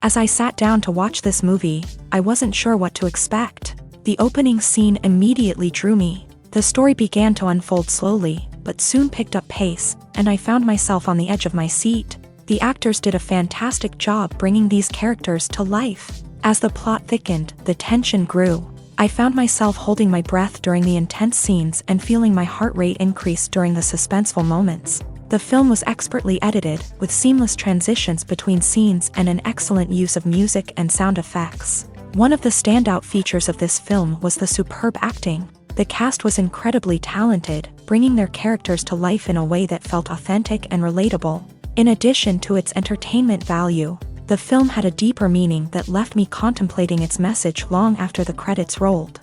As I sat down to watch this movie, I wasn't sure what to expect. The opening scene immediately drew me. The story began to unfold slowly, but soon picked up pace, and I found myself on the edge of my seat. The actors did a fantastic job bringing these characters to life. As the plot thickened, the tension grew. I found myself holding my breath during the intense scenes and feeling my heart rate increase during the suspenseful moments. The film was expertly edited, with seamless transitions between scenes and an excellent use of music and sound effects. One of the standout features of this film was the superb acting. The cast was incredibly talented, bringing their characters to life in a way that felt authentic and relatable. In addition to its entertainment value, the film had a deeper meaning that left me contemplating its message long after the credits rolled.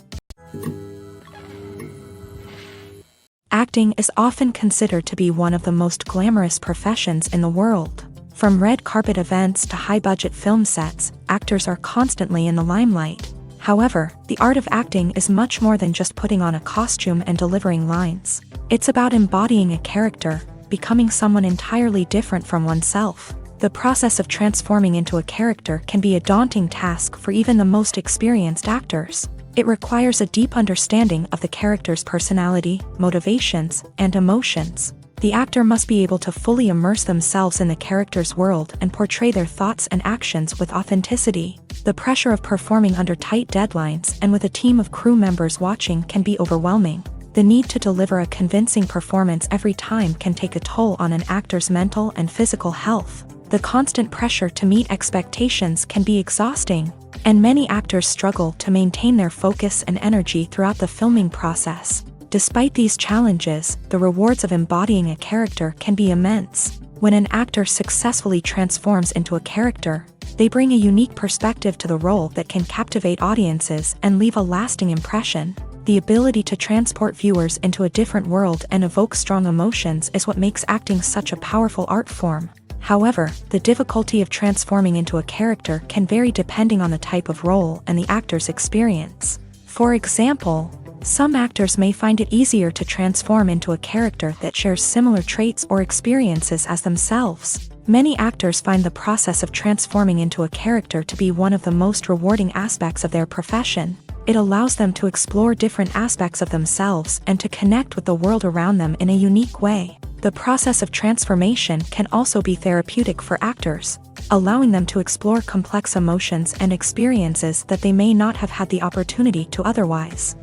Acting is often considered to be one of the most glamorous professions in the world. From red carpet events to high-budget film sets, actors are constantly in the limelight. However, the art of acting is much more than just putting on a costume and delivering lines. It's about embodying a character, becoming someone entirely different from oneself. The process of transforming into a character can be a daunting task for even the most experienced actors. It requires a deep understanding of the character's personality, motivations, and emotions. The actor must be able to fully immerse themselves in the character's world and portray their thoughts and actions with authenticity. The pressure of performing under tight deadlines and with a team of crew members watching can be overwhelming. The need to deliver a convincing performance every time can take a toll on an actor's mental and physical health. The constant pressure to meet expectations can be exhausting, and many actors struggle to maintain their focus and energy throughout the filming process. Despite these challenges, the rewards of embodying a character can be immense. When an actor successfully transforms into a character, they bring a unique perspective to the role that can captivate audiences and leave a lasting impression. The ability to transport viewers into a different world and evoke strong emotions is what makes acting such a powerful art form. However, the difficulty of transforming into a character can vary depending on the type of role and the actor's experience. For example, some actors may find it easier to transform into a character that shares similar traits or experiences as themselves. Many actors find the process of transforming into a character to be one of the most rewarding aspects of their profession. It allows them to explore different aspects of themselves and to connect with the world around them in a unique way. The process of transformation can also be therapeutic for actors, allowing them to explore complex emotions and experiences that they may not have had the opportunity to otherwise.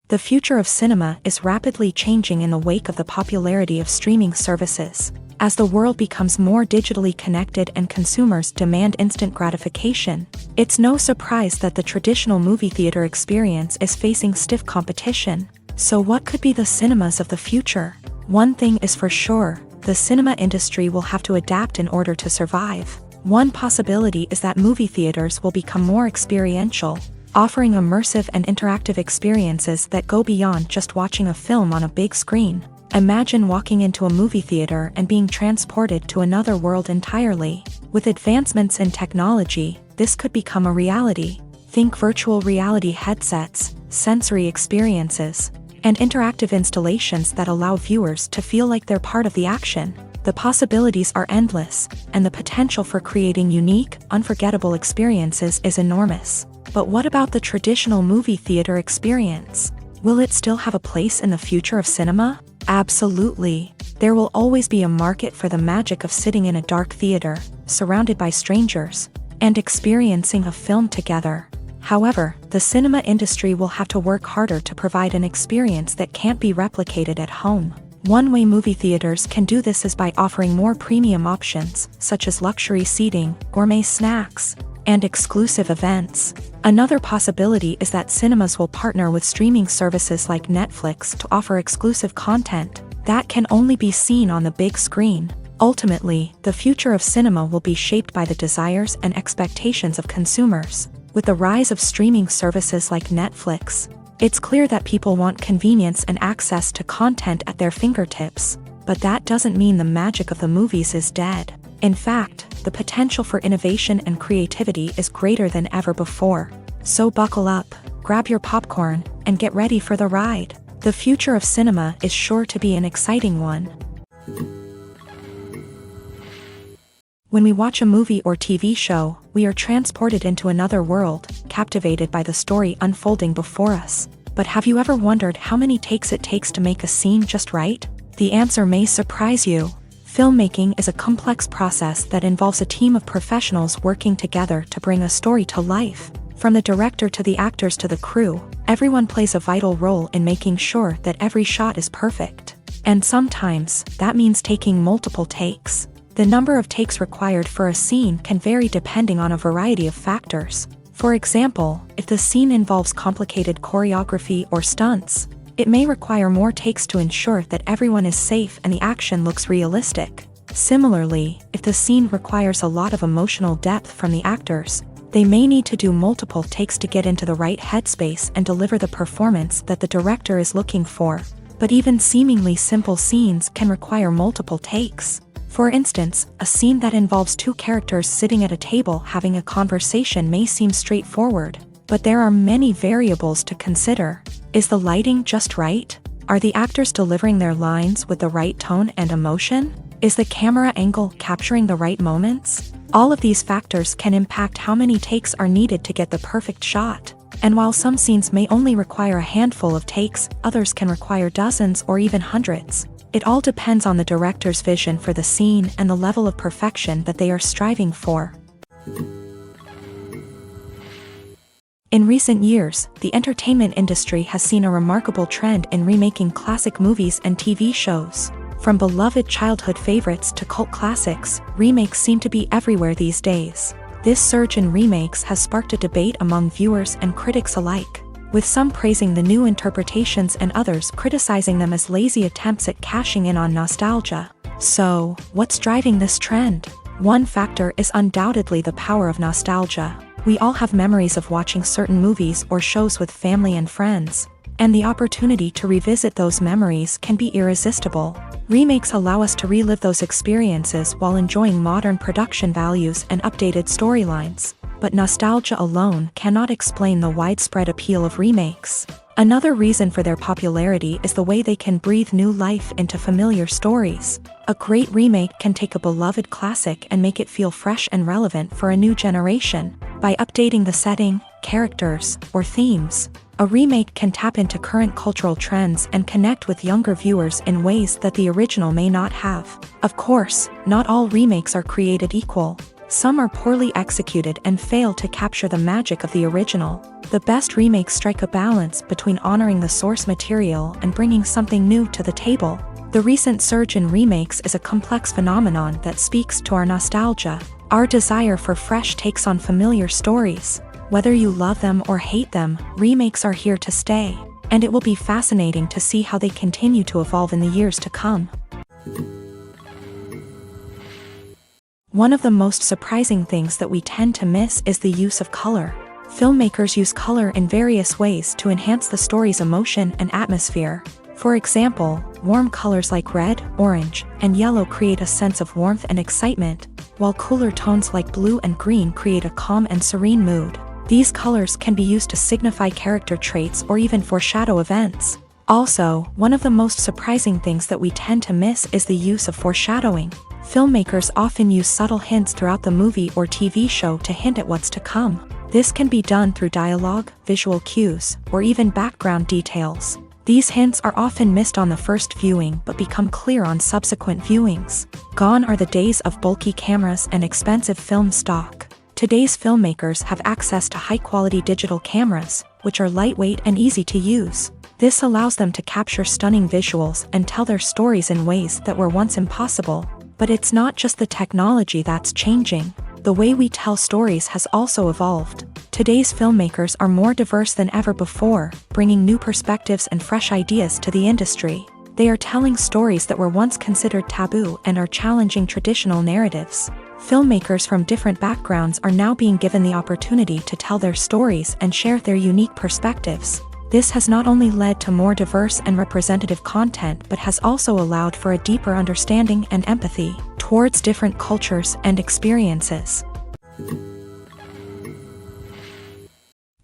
The future of cinema is rapidly changing in the wake of the popularity of streaming services. As the world becomes more digitally connected and consumers demand instant gratification, it's no surprise that the traditional movie theater experience is facing stiff competition. So what could be the cinemas of the future? One thing is for sure, the cinema industry will have to adapt in order to survive. One possibility is that movie theaters will become more experiential, offering immersive and interactive experiences that go beyond just watching a film on a big screen. Imagine walking into a movie theater and being transported to another world entirely. With advancements in technology, this could become a reality. Think virtual reality headsets, sensory experiences, and interactive installations that allow viewers to feel like they're part of the action. The possibilities are endless, and the potential for creating unique, unforgettable experiences is enormous. But what about the traditional movie theater experience? Will it still have a place in the future of cinema? Absolutely. There will always be a market for the magic of sitting in a dark theater, surrounded by strangers, and experiencing a film together. However, the cinema industry will have to work harder to provide an experience that can't be replicated at home. One way movie theaters can do this is by offering more premium options, such as luxury seating, gourmet snacks, and exclusive events. Another possibility is that cinemas will partner with streaming services like Netflix to offer exclusive content that can only be seen on the big screen. Ultimately, the future of cinema will be shaped by the desires and expectations of consumers. With the rise of streaming services like Netflix, it's clear that people want convenience and access to content at their fingertips. But that doesn't mean the magic of the movies is dead. In fact, the potential for innovation and creativity is greater than ever before. So buckle up, grab your popcorn, and get ready for the ride. The future of cinema is sure to be an exciting one. When we watch a movie or TV show, we are transported into another world, captivated by the story unfolding before us. But have you ever wondered how many takes it takes to make a scene just right? The answer may surprise you. Filmmaking is a complex process that involves a team of professionals working together to bring a story to life. From the director to the actors to the crew, everyone plays a vital role in making sure that every shot is perfect. And sometimes, that means taking multiple takes. The number of takes required for a scene can vary depending on a variety of factors. For example, if the scene involves complicated choreography or stunts, it may require more takes to ensure that everyone is safe and the action looks realistic. Similarly, if the scene requires a lot of emotional depth from the actors, they may need to do multiple takes to get into the right headspace and deliver the performance that the director is looking for. But even seemingly simple scenes can require multiple takes. For instance, a scene that involves two characters sitting at a table having a conversation may seem straightforward, but there are many variables to consider. Is the lighting just right? Are the actors delivering their lines with the right tone and emotion? Is the camera angle capturing the right moments? All of these factors can impact how many takes are needed to get the perfect shot. And while some scenes may only require a handful of takes, others can require dozens or even hundreds. It all depends on the director's vision for the scene and the level of perfection that they are striving for. In recent years, the entertainment industry has seen a remarkable trend in remaking classic movies and TV shows. From beloved childhood favorites to cult classics, remakes seem to be everywhere these days. This surge in remakes has sparked a debate among viewers and critics alike, with some praising the new interpretations and others criticizing them as lazy attempts at cashing in on nostalgia. So, what's driving this trend? One factor is undoubtedly the power of nostalgia. We all have memories of watching certain movies or shows with family and friends, and the opportunity to revisit those memories can be irresistible. Remakes allow us to relive those experiences while enjoying modern production values and updated storylines. But nostalgia alone cannot explain the widespread appeal of remakes. Another reason for their popularity is the way they can breathe new life into familiar stories. A great remake can take a beloved classic and make it feel fresh and relevant for a new generation. By updating the setting, characters, or themes, a remake can tap into current cultural trends and connect with younger viewers in ways that the original may not have. Of course, not all remakes are created equal. Some are poorly executed and fail to capture the magic of the original. The best remakes strike a balance between honoring the source material and bringing something new to the table. The recent surge in remakes is a complex phenomenon that speaks to our nostalgia, our desire for fresh takes on familiar stories. Whether you love them or hate them, remakes are here to stay, and it will be fascinating to see how they continue to evolve in the years to come. One of the most surprising things that we tend to miss is the use of color. Filmmakers use color in various ways to enhance the story's emotion and atmosphere. For example, warm colors like red, orange, and yellow create a sense of warmth and excitement, while cooler tones like blue and green create a calm and serene mood. These colors can be used to signify character traits or even foreshadow events. Also, one of the most surprising things that we tend to miss is the use of foreshadowing. Filmmakers often use subtle hints throughout the movie or TV show to hint at what's to come. This can be done through dialogue, visual cues, or even background details. These hints are often missed on the first viewing but become clear on subsequent viewings. Gone are the days of bulky cameras and expensive film stock. Today's filmmakers have access to high-quality digital cameras, which are lightweight and easy to use. This allows them to capture stunning visuals and tell their stories in ways that were once impossible. But it's not just the technology that's changing. The way we tell stories has also evolved. Today's filmmakers are more diverse than ever before, bringing new perspectives and fresh ideas to the industry. They are telling stories that were once considered taboo and are challenging traditional narratives. Filmmakers from different backgrounds are now being given the opportunity to tell their stories and share their unique perspectives. This has not only led to more diverse and representative content but has also allowed for a deeper understanding and empathy towards different cultures and experiences.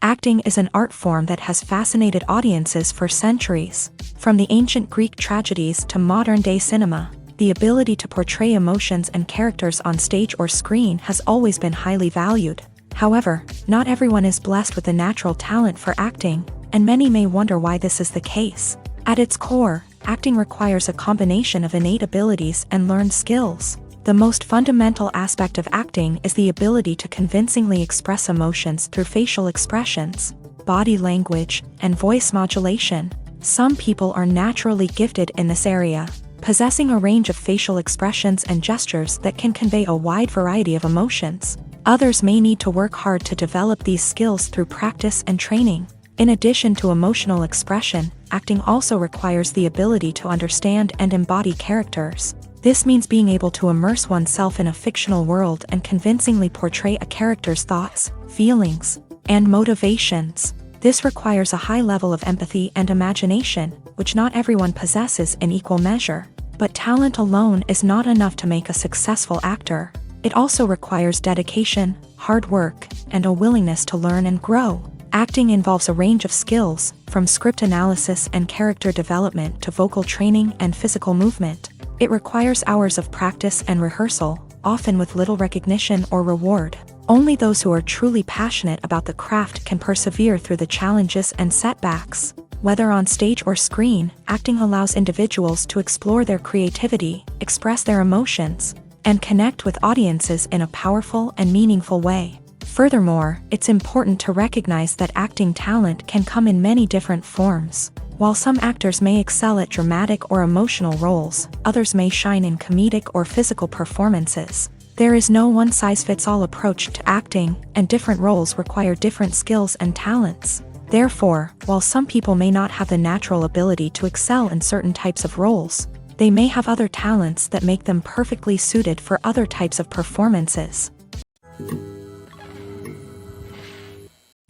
Acting is an art form that has fascinated audiences for centuries. From the ancient Greek tragedies to modern-day cinema, the ability to portray emotions and characters on stage or screen has always been highly valued. However, not everyone is blessed with a natural talent for acting, and many may wonder why this is the case. At its core, acting requires a combination of innate abilities and learned skills. The most fundamental aspect of acting is the ability to convincingly express emotions through facial expressions, body language, and voice modulation. Some people are naturally gifted in this area, possessing a range of facial expressions and gestures that can convey a wide variety of emotions. Others may need to work hard to develop these skills through practice and training. In addition to emotional expression, acting also requires the ability to understand and embody characters. This means being able to immerse oneself in a fictional world and convincingly portray a character's thoughts, feelings, and motivations. This requires a high level of empathy and imagination, which not everyone possesses in equal measure. But talent alone is not enough to make a successful actor. It also requires dedication, hard work, and a willingness to learn and grow. Acting involves a range of skills, from script analysis and character development to vocal training and physical movement. It requires hours of practice and rehearsal, often with little recognition or reward. Only those who are truly passionate about the craft can persevere through the challenges and setbacks. Whether on stage or screen, acting allows individuals to explore their creativity, express their emotions, and connect with audiences in a powerful and meaningful way. Furthermore, it's important to recognize that acting talent can come in many different forms. While some actors may excel at dramatic or emotional roles, others may shine in comedic or physical performances. There is no one-size-fits-all approach to acting, and different roles require different skills and talents. Therefore, while some people may not have the natural ability to excel in certain types of roles, they may have other talents that make them perfectly suited for other types of performances.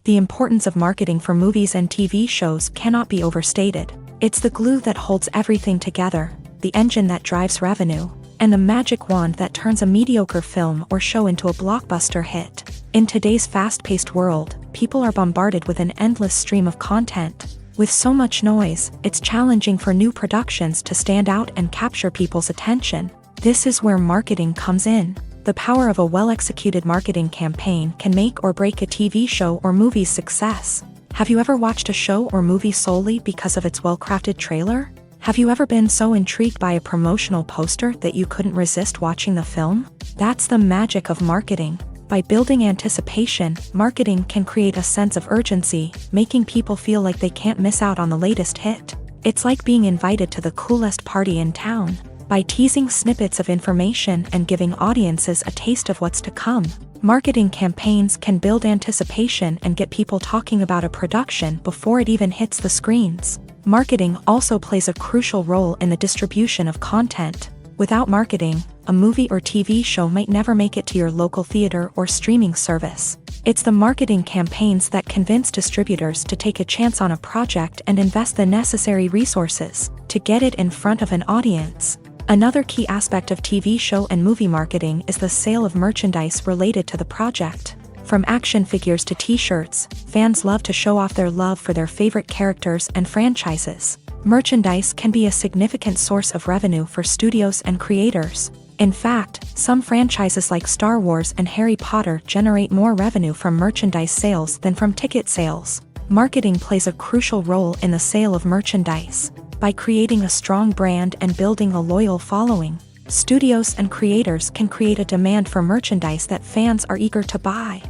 The importance of marketing for movies and TV shows cannot be overstated. It's the glue that holds everything together, the engine that drives revenue, and the magic wand that turns a mediocre film or show into a blockbuster hit. In today's fast-paced world, people are bombarded with an endless stream of content. With so much noise, it's challenging for new productions to stand out and capture people's attention. This is where marketing comes in. The power of a well-executed marketing campaign can make or break a TV show or movie's success. Have you ever watched a show or movie solely because of its well-crafted trailer? Have you ever been so intrigued by a promotional poster that you couldn't resist watching the film? That's the magic of marketing. By building anticipation, marketing can create a sense of urgency, making people feel like they can't miss out on the latest hit. It's like being invited to the coolest party in town. By teasing snippets of information and giving audiences a taste of what's to come, marketing campaigns can build anticipation and get people talking about a production before it even hits the screens. Marketing also plays a crucial role in the distribution of content. Without marketing, a movie or TV show might never make it to your local theater or streaming service. It's the marketing campaigns that convince distributors to take a chance on a project and invest the necessary resources to get it in front of an audience. Another key aspect of TV show and movie marketing is the sale of merchandise related to the project. From action figures to t-shirts, fans love to show off their love for their favorite characters and franchises. Merchandise can be a significant source of revenue for studios and creators. In fact, some franchises like Star Wars and Harry Potter generate more revenue from merchandise sales than from ticket sales. Marketing plays a crucial role in the sale of merchandise. By creating a strong brand and building a loyal following, studios and creators can create a demand for merchandise that fans are eager to buy.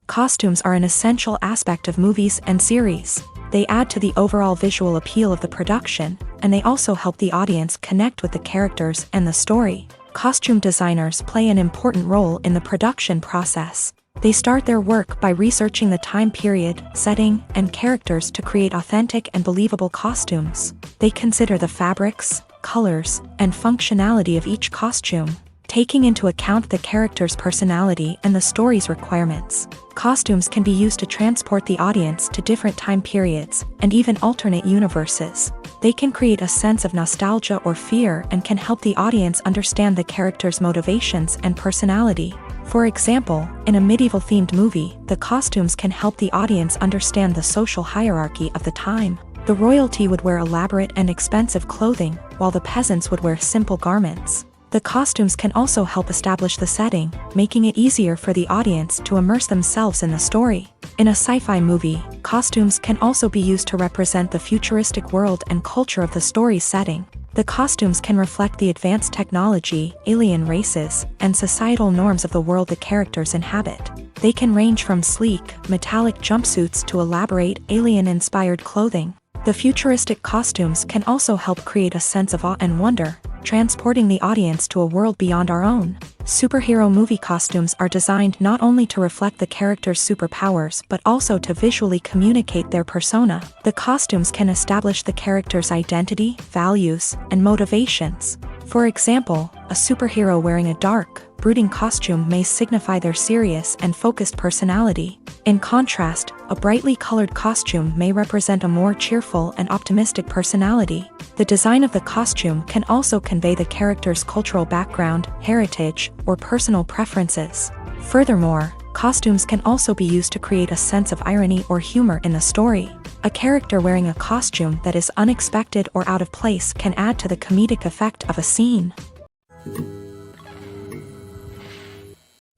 Costumes are an essential aspect of movies and series. They add to the overall visual appeal of the production, and they also help the audience connect with the characters and the story. Costume designers play an important role in the production process. They start their work by researching the time period, setting, and characters to create authentic and believable costumes. They consider the fabrics, colors, and functionality of each costume, taking into account the character's personality and the story's requirements. Costumes can be used to transport the audience to different time periods and even alternate universes. They can create a sense of nostalgia or fear and can help the audience understand the character's motivations and personality. For example, in a medieval-themed movie, the costumes can help the audience understand the social hierarchy of the time. The royalty would wear elaborate and expensive clothing, while the peasants would wear simple garments. The costumes can also help establish the setting, making it easier for the audience to immerse themselves in the story. In a sci-fi movie, costumes can also be used to represent the futuristic world and culture of the story's setting. The costumes can reflect the advanced technology, alien races, and societal norms of the world the characters inhabit. They can range from sleek, metallic jumpsuits to elaborate, alien-inspired clothing. The futuristic costumes can also help create a sense of awe and wonder, transporting the audience to a world beyond our own. Superhero movie costumes are designed not only to reflect the character's superpowers but also to visually communicate their persona. The costumes can establish the character's identity, values, and motivations. For example, a superhero wearing a dark, brooding costume may signify their serious and focused personality. In contrast, a brightly colored costume may represent a more cheerful and optimistic personality. The design of the costume can also convey the character's cultural background, heritage, or personal preferences. Furthermore, costumes can also be used to create a sense of irony or humor in the story. A character wearing a costume that is unexpected or out of place can add to the comedic effect of a scene.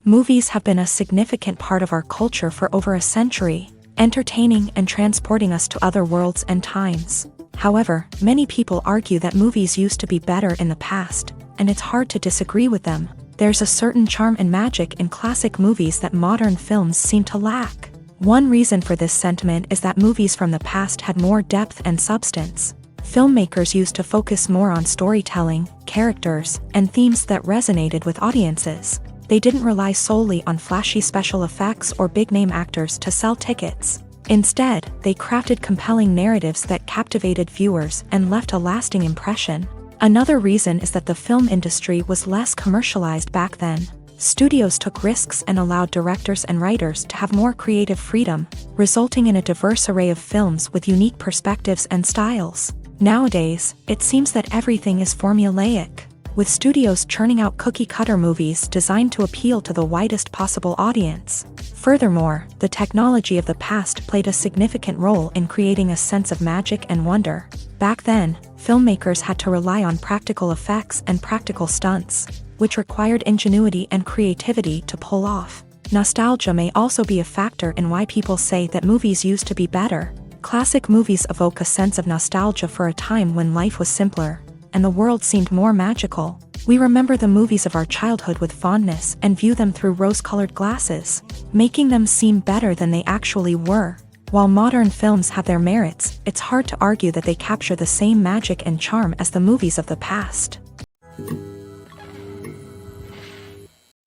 Movies have been a significant part of our culture for over a century, entertaining and transporting us to other worlds and times. However, many people argue that movies used to be better in the past, and it's hard to disagree with them. There's a certain charm and magic in classic movies that modern films seem to lack. One reason for this sentiment is that movies from the past had more depth and substance. Filmmakers used to focus more on storytelling, characters, and themes that resonated with audiences. They didn't rely solely on flashy special effects or big-name actors to sell tickets. Instead, they crafted compelling narratives that captivated viewers and left a lasting impression. Another reason is that the film industry was less commercialized back then. Studios took risks and allowed directors and writers to have more creative freedom, resulting in a diverse array of films with unique perspectives and styles. Nowadays, it seems that everything is formulaic, with studios churning out cookie-cutter movies designed to appeal to the widest possible audience. Furthermore, the technology of the past played a significant role in creating a sense of magic and wonder. Back then, filmmakers had to rely on practical effects and practical stunts, which required ingenuity and creativity to pull off. Nostalgia may also be a factor in why people say that movies used to be better. Classic movies evoke a sense of nostalgia for a time when life was simpler, and the world seemed more magical. We remember the movies of our childhood with fondness and view them through rose-colored glasses, making them seem better than they actually were. While modern films have their merits, it's hard to argue that they capture the same magic and charm as the movies of the past.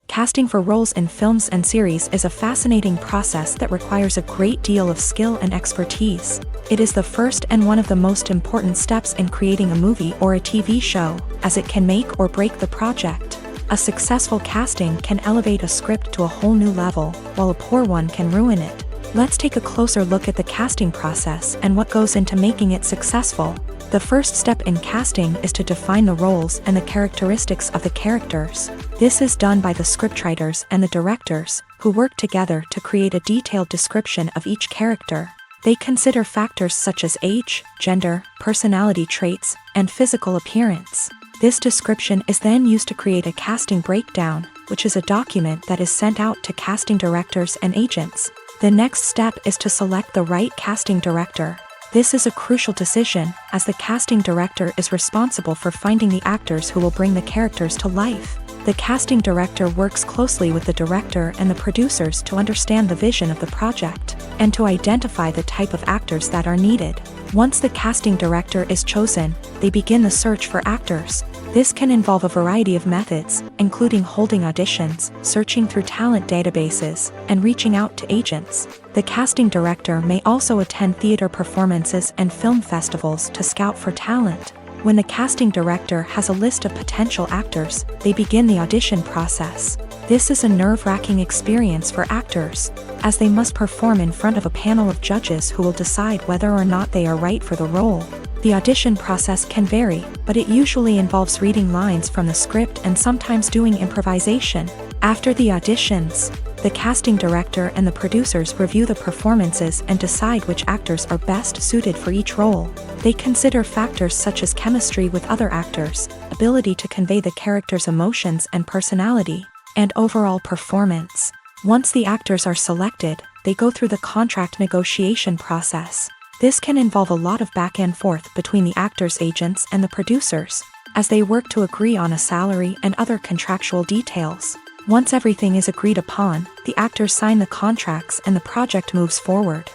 Casting for roles in films and series is a fascinating process that requires a great deal of skill and expertise. It is the first and one of the most important steps in creating a movie or a TV show, as it can make or break the project. A successful casting can elevate a script to a whole new level, while a poor one can ruin it. Let's take a closer look at the casting process and what goes into making it successful. The first step in casting is to define the roles and the characteristics of the characters. This is done by the scriptwriters and the directors, who work together to create a detailed description of each character. They consider factors such as age, gender, personality traits, and physical appearance. This description is then used to create a casting breakdown, which is a document that is sent out to casting directors and agents. The next step is to select the right casting director. This is a crucial decision, as the casting director is responsible for finding the actors who will bring the characters to life. The casting director works closely with the director and the producers to understand the vision of the project, and to identify the type of actors that are needed. Once the casting director is chosen, they begin the search for actors. This can involve a variety of methods, including holding auditions, searching through talent databases, and reaching out to agents. The casting director may also attend theater performances and film festivals to scout for talent. When the casting director has a list of potential actors, they begin the audition process. This is a nerve-wracking experience for actors, as they must perform in front of a panel of judges who will decide whether or not they are right for the role. The audition process can vary, but it usually involves reading lines from the script and sometimes doing improvisation. After the auditions, The casting director and the producers review the performances and decide which actors are best suited for each role. They consider factors such as chemistry with other actors, ability to convey the character's emotions and personality, and overall performance. Once the actors are selected, they go through the contract negotiation process. This can involve a lot of back and forth between the actors' agents and the producers, as they work to agree on a salary and other contractual details. Once everything is agreed upon, the actors sign the contracts and the project moves forward.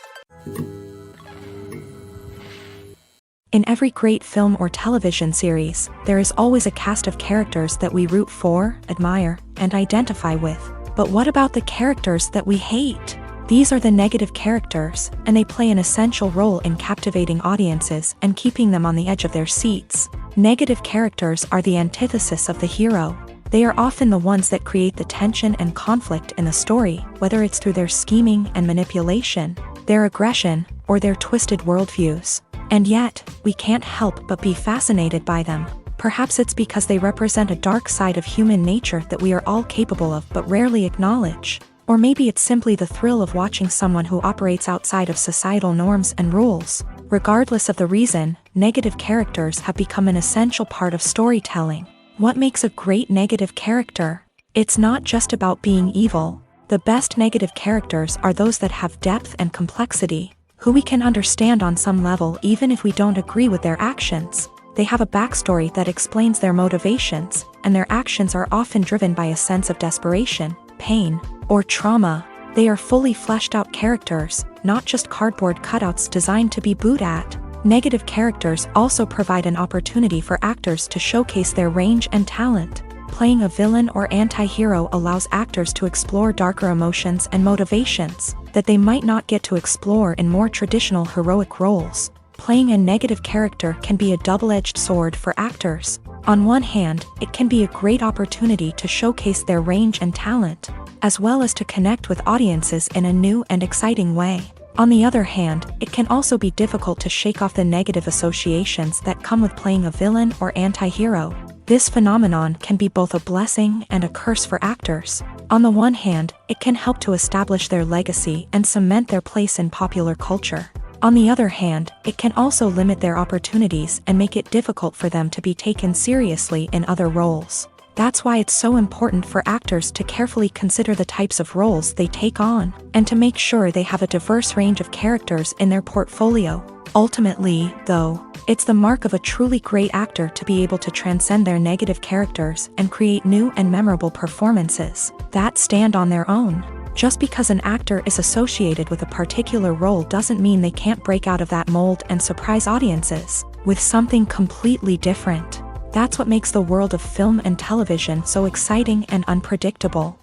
In every great film or television series, there is always a cast of characters that we root for, admire, and identify with. But what about the characters that we hate? These are the negative characters, and they play an essential role in captivating audiences and keeping them on the edge of their seats. Negative characters are the antithesis of the hero. They are often the ones that create the tension and conflict in the story, whether it's through their scheming and manipulation, their aggression, or their twisted worldviews. And yet, we can't help but be fascinated by them. Perhaps it's because they represent a dark side of human nature that we are all capable of but rarely acknowledge. Or maybe it's simply the thrill of watching someone who operates outside of societal norms and rules. Regardless of the reason, negative characters have become an essential part of storytelling. What makes a great negative character? It's not just about being evil. The best negative characters are those that have depth and complexity, who we can understand on some level even if we don't agree with their actions. They have a backstory that explains their motivations, and their actions are often driven by a sense of desperation, pain, or trauma. They are fully fleshed out characters, not just cardboard cutouts designed to be booed at. Negative characters also provide an opportunity for actors to showcase their range and talent. Playing a villain or anti-hero allows actors to explore darker emotions and motivations that they might not get to explore in more traditional heroic roles. Playing a negative character can be a double-edged sword for actors. On one hand, it can be a great opportunity to showcase their range and talent, as well as to connect with audiences in a new and exciting way. On the other hand, it can also be difficult to shake off the negative associations that come with playing a villain or anti-hero. This phenomenon can be both a blessing and a curse for actors. On the one hand, it can help to establish their legacy and cement their place in popular culture. On the other hand, it can also limit their opportunities and make it difficult for them to be taken seriously in other roles. That's why it's so important for actors to carefully consider the types of roles they take on, and to make sure they have a diverse range of characters in their portfolio. Ultimately, though, it's the mark of a truly great actor to be able to transcend their negative characters and create new and memorable performances that stand on their own. Just because an actor is associated with a particular role doesn't mean they can't break out of that mold and surprise audiences with something completely different. That's what makes the world of film and television so exciting and unpredictable.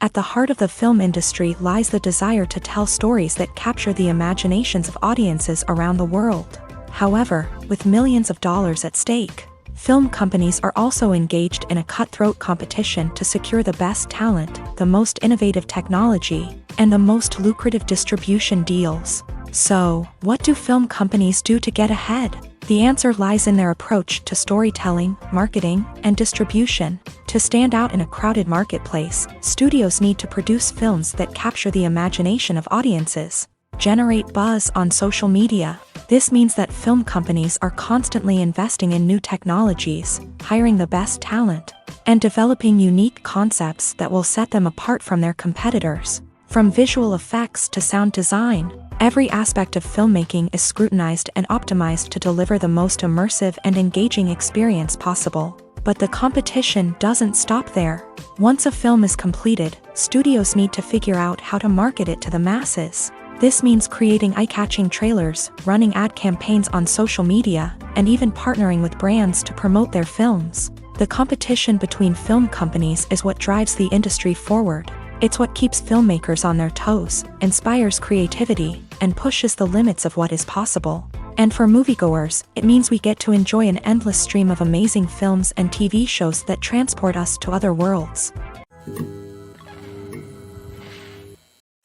At the heart of the film industry lies the desire to tell stories that capture the imaginations of audiences around the world. However, with millions of dollars at stake, film companies are also engaged in a cutthroat competition to secure the best talent, the most innovative technology, and the most lucrative distribution deals. So, what do film companies do to get ahead? The answer lies in their approach to storytelling, marketing, and distribution. To stand out in a crowded marketplace, studios need to produce films that capture the imagination of audiences, generate buzz on social media. This means that film companies are constantly investing in new technologies, hiring the best talent, and developing unique concepts that will set them apart from their competitors. From visual effects to sound design, every aspect of filmmaking is scrutinized and optimized to deliver the most immersive and engaging experience possible. But the competition doesn't stop there. Once a film is completed, studios need to figure out how to market it to the masses. This means creating eye-catching trailers, running ad campaigns on social media, and even partnering with brands to promote their films. The competition between film companies is what drives the industry forward. It's what keeps filmmakers on their toes, inspires creativity, and pushes the limits of what is possible. And for moviegoers, it means we get to enjoy an endless stream of amazing films and TV shows that transport us to other worlds.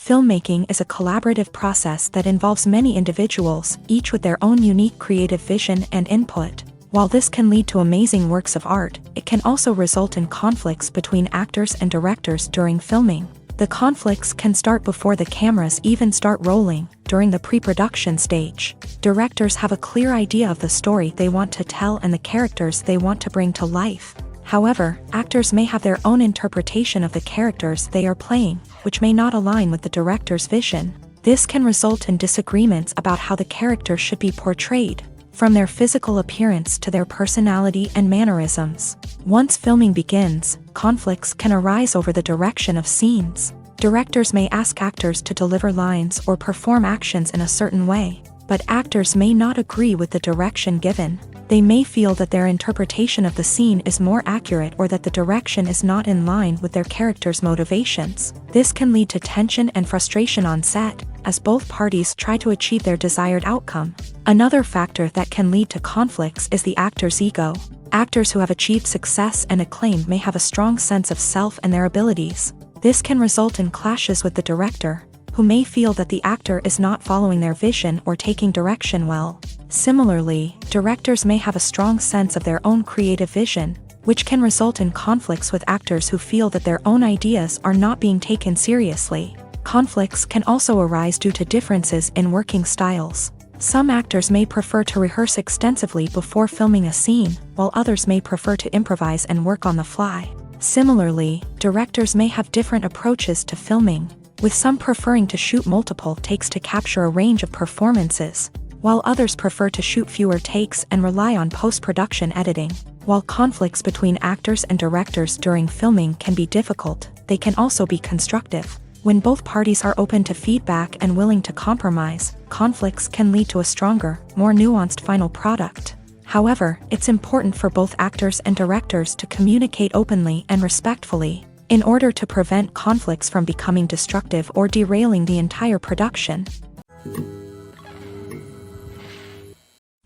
Filmmaking is a collaborative process that involves many individuals, each with their own unique creative vision and input. While this can lead to amazing works of art, it can also result in conflicts between actors and directors during filming. The conflicts can start before the cameras even start rolling, during the pre-production stage. Directors have a clear idea of the story they want to tell and the characters they want to bring to life. However, actors may have their own interpretation of the characters they are playing, which may not align with the director's vision. This can result in disagreements about how the character should be portrayed, from their physical appearance to their personality and mannerisms. Once filming begins, conflicts can arise over the direction of scenes. Directors may ask actors to deliver lines or perform actions in a certain way, but actors may not agree with the direction given. They may feel that their interpretation of the scene is more accurate or that the direction is not in line with their character's motivations. This can lead to tension and frustration on set, as both parties try to achieve their desired outcome. Another factor that can lead to conflicts is the actor's ego. Actors who have achieved success and acclaim may have a strong sense of self and their abilities. This can result in clashes with the director, who may feel that the actor is not following their vision or taking direction well. Similarly, directors may have a strong sense of their own creative vision, which can result in conflicts with actors who feel that their own ideas are not being taken seriously. Conflicts can also arise due to differences in working styles. Some actors may prefer to rehearse extensively before filming a scene, while others may prefer to improvise and work on the fly. Similarly, directors may have different approaches to filming, with some preferring to shoot multiple takes to capture a range of performances, while others prefer to shoot fewer takes and rely on post-production editing. While conflicts between actors and directors during filming can be difficult, they can also be constructive. When both parties are open to feedback and willing to compromise, conflicts can lead to a stronger, more nuanced final product. However, it's important for both actors and directors to communicate openly and respectfully, in order to prevent conflicts from becoming destructive or derailing the entire production.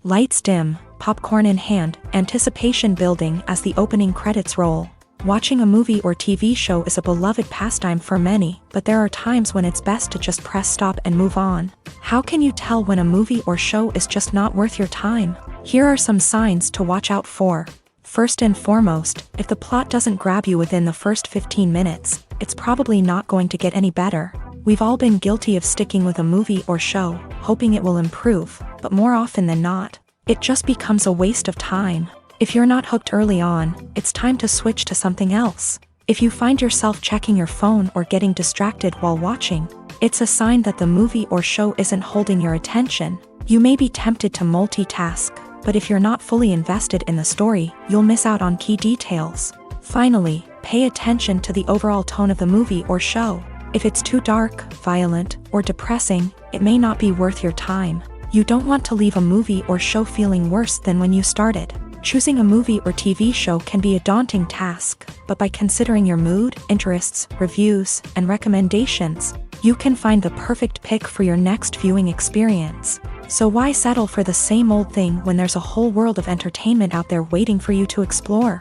Lights dim, popcorn in hand, anticipation building as the opening credits roll. Watching a movie or TV show is a beloved pastime for many, but there are times when it's best to just press stop and move on. How can you tell when a movie or show is just not worth your time? Here are some signs to watch out for. First and foremost, if the plot doesn't grab you within the first 15 minutes, it's probably not going to get any better. We've all been guilty of sticking with a movie or show, hoping it will improve, but more often than not, it just becomes a waste of time. If you're not hooked early on, it's time to switch to something else. If you find yourself checking your phone or getting distracted while watching, it's a sign that the movie or show isn't holding your attention. You may be tempted to multitask, but if you're not fully invested in the story, you'll miss out on key details. Finally, pay attention to the overall tone of the movie or show. If it's too dark, violent, or depressing, it may not be worth your time. You don't want to leave a movie or show feeling worse than when you started. Choosing a movie or TV show can be a daunting task, but by considering your mood, interests, reviews, and recommendations, you can find the perfect pick for your next viewing experience. So why settle for the same old thing when there's a whole world of entertainment out there waiting for you to explore?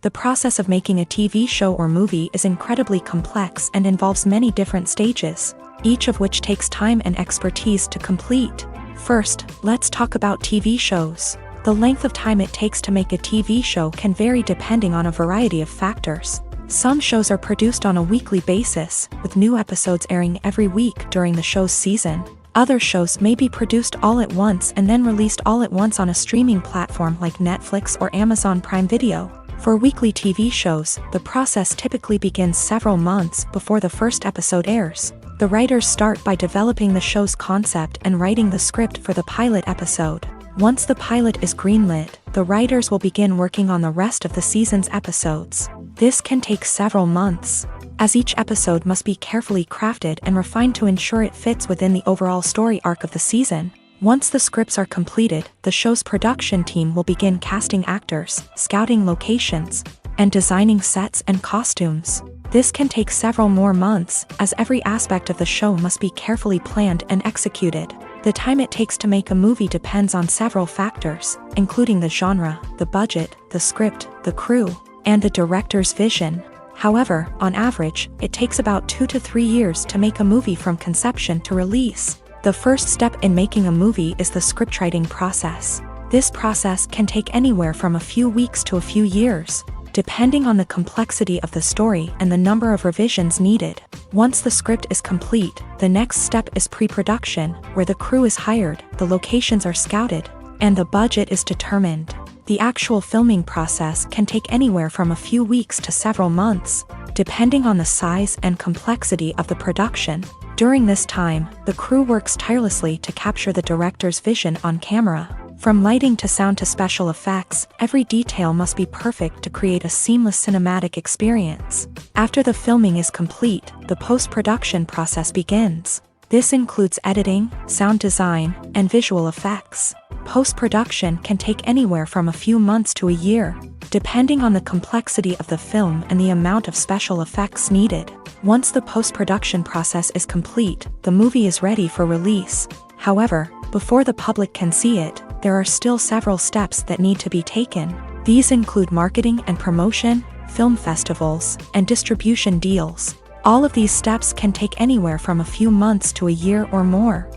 The process of making a TV show or movie is incredibly complex and involves many different stages, each of which takes time and expertise to complete. First, let's talk about TV shows. The length of time it takes to make a TV show can vary depending on a variety of factors. Some shows are produced on a weekly basis, with new episodes airing every week during the show's season. Other shows may be produced all at once and then released all at once on a streaming platform like Netflix or Amazon Prime Video. For weekly TV shows, the process typically begins several months before the first episode airs. The writers start by developing the show's concept and writing the script for the pilot episode. Once the pilot is greenlit, the writers will begin working on the rest of the season's episodes. This can take several months, as each episode must be carefully crafted and refined to ensure it fits within the overall story arc of the season. Once the scripts are completed, the show's production team will begin casting actors, scouting locations, and designing sets and costumes. This can take several more months, as every aspect of the show must be carefully planned and executed. The time it takes to make a movie depends on several factors, including the genre, the budget, the script, the crew, and the director's vision. However, on average, it takes about 2 to 3 years to make a movie from conception to release. The first step in making a movie is the scriptwriting process. This process can take anywhere from a few weeks to a few years, depending on the complexity of the story and the number of revisions needed. Once the script is complete, the next step is pre-production, where the crew is hired, the locations are scouted, and the budget is determined. The actual filming process can take anywhere from a few weeks to several months, depending on the size and complexity of the production. During this time, the crew works tirelessly to capture the director's vision on camera. From lighting to sound to special effects, every detail must be perfect to create a seamless cinematic experience. After the filming is complete, the post-production process begins. This includes editing, sound design, and visual effects. Post-production can take anywhere from a few months to a year, depending on the complexity of the film and the amount of special effects needed. Once the post-production process is complete, the movie is ready for release. However, before the public can see it, there are still several steps that need to be taken. These include marketing and promotion, film festivals, and distribution deals. All of these steps can take anywhere from a few months to a year or more.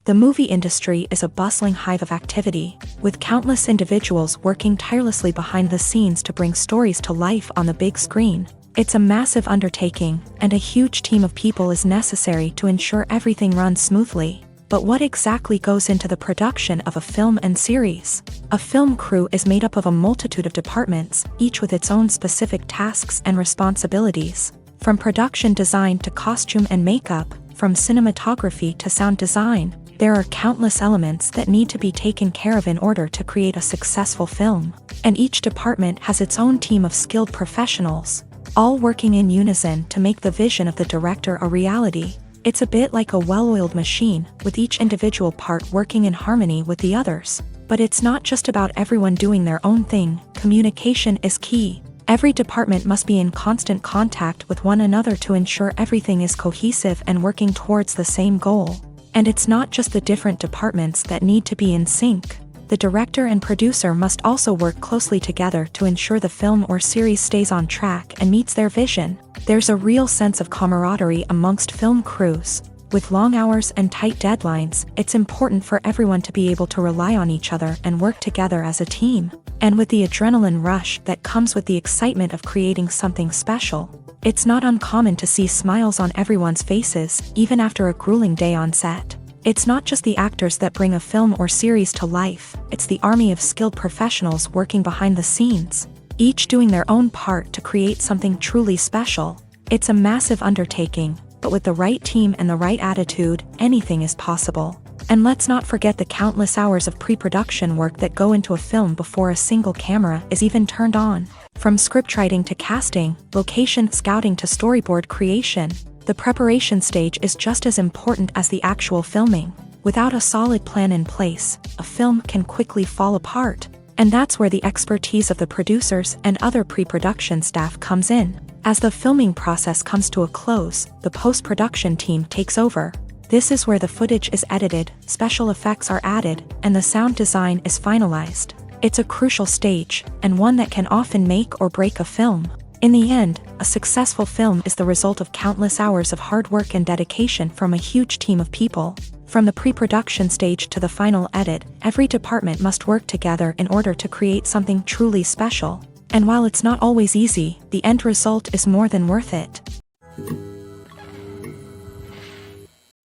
The movie industry is a bustling hive of activity, with countless individuals working tirelessly behind the scenes to bring stories to life on the big screen. It's a massive undertaking, and a huge team of people is necessary to ensure everything runs smoothly. But what exactly goes into the production of a film and series? A film crew is made up of a multitude of departments, each with its own specific tasks and responsibilities. From production design to costume and makeup, from cinematography to sound design, there are countless elements that need to be taken care of in order to create a successful film. And each department has its own team of skilled professionals, all working in unison to make the vision of the director a reality. It's a bit like a well-oiled machine, with each individual part working in harmony with the others. But it's not just about everyone doing their own thing. Communication is key. Every department must be in constant contact with one another to ensure everything is cohesive and working towards the same goal. And it's not just the different departments that need to be in sync. The director and producer must also work closely together to ensure the film or series stays on track and meets their vision. There's a real sense of camaraderie amongst film crews. With long hours and tight deadlines, it's important for everyone to be able to rely on each other and work together as a team. And with the adrenaline rush that comes with the excitement of creating something special, it's not uncommon to see smiles on everyone's faces, even after a grueling day on set. It's not just the actors that bring a film or series to life, it's the army of skilled professionals working behind the scenes, each doing their own part to create something truly special. It's a massive undertaking, but with the right team and the right attitude, anything is possible. And let's not forget the countless hours of pre-production work that go into a film before a single camera is even turned on. From scriptwriting to casting, location scouting to storyboard creation, the preparation stage is just as important as the actual filming. Without a solid plan in place, a film can quickly fall apart. And that's where the expertise of the producers and other pre-production staff comes in. As the filming process comes to a close, the post-production team takes over. This is where the footage is edited, special effects are added, and the sound design is finalized. It's a crucial stage, and one that can often make or break a film. In the end, a successful film is the result of countless hours of hard work and dedication from a huge team of people. From the pre-production stage to the final edit, every department must work together in order to create something truly special. And while it's not always easy, the end result is more than worth it.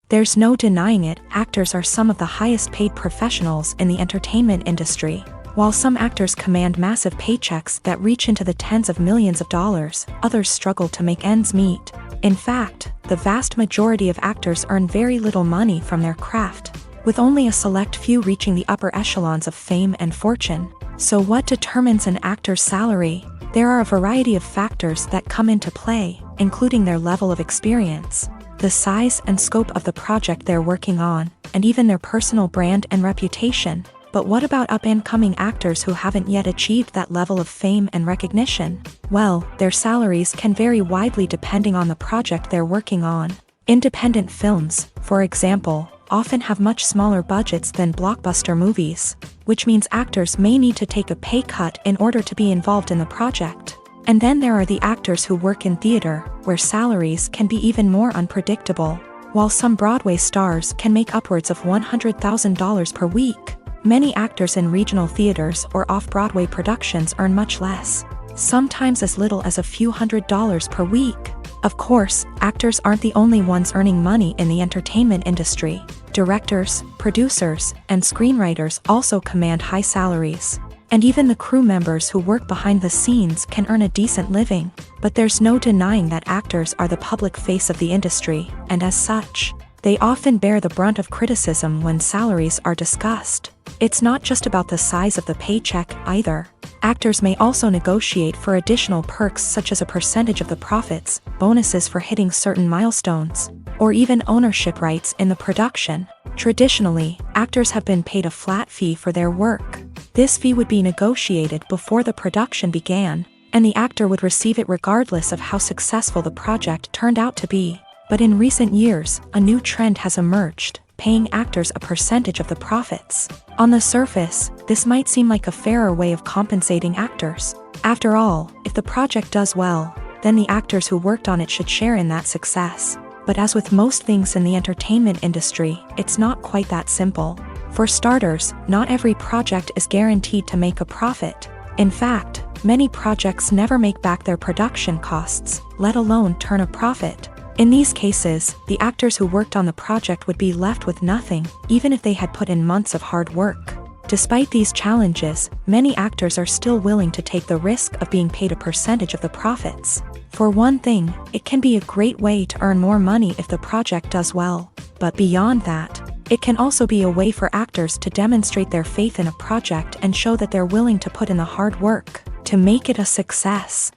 There's no denying it, actors are some of the highest paid professionals in the entertainment industry. While some actors command massive paychecks that reach into the tens of millions of dollars, others struggle to make ends meet. In fact, the vast majority of actors earn very little money from their craft, with only a select few reaching the upper echelons of fame and fortune. So what determines an actor's salary? There are a variety of factors that come into play, including their level of experience, the size and scope of the project they're working on, and even their personal brand and reputation. But what about up-and-coming actors who haven't yet achieved that level of fame and recognition? Well, their salaries can vary widely depending on the project they're working on. Independent films, for example, often have much smaller budgets than blockbuster movies, which means actors may need to take a pay cut in order to be involved in the project. And then there are the actors who work in theater, where salaries can be even more unpredictable. While some Broadway stars can make upwards of $100,000 per week, many actors in regional theaters or off-Broadway productions earn much less, sometimes as little as a few $100s per week. Of course, actors aren't the only ones earning money in the entertainment industry. Directors, producers, and screenwriters also command high salaries. And even the crew members who work behind the scenes can earn a decent living. But there's no denying that actors are the public face of the industry, and as such, they often bear the brunt of criticism when salaries are discussed. It's not just about the size of the paycheck either. Actors may also negotiate for additional perks such as a percentage of the profits, bonuses for hitting certain milestones, or even ownership rights in the production. Traditionally, actors have been paid a flat fee for their work. This fee would be negotiated before the production began, and the actor would receive it regardless of how successful the project turned out to be. But in recent years, a new trend has emerged, paying actors a percentage of the profits. On the surface, this might seem like a fairer way of compensating actors. After all, if the project does well, then the actors who worked on it should share in that success. But as with most things in the entertainment industry, it's not quite that simple. For starters, not every project is guaranteed to make a profit. In fact, many projects never make back their production costs, let alone turn a profit. In these cases, the actors who worked on the project would be left with nothing, even if they had put in months of hard work. Despite these challenges, many actors are still willing to take the risk of being paid a percentage of the profits. For one thing, it can be a great way to earn more money if the project does well. But beyond that, it can also be a way for actors to demonstrate their faith in a project and show that they're willing to put in the hard work to make it a success.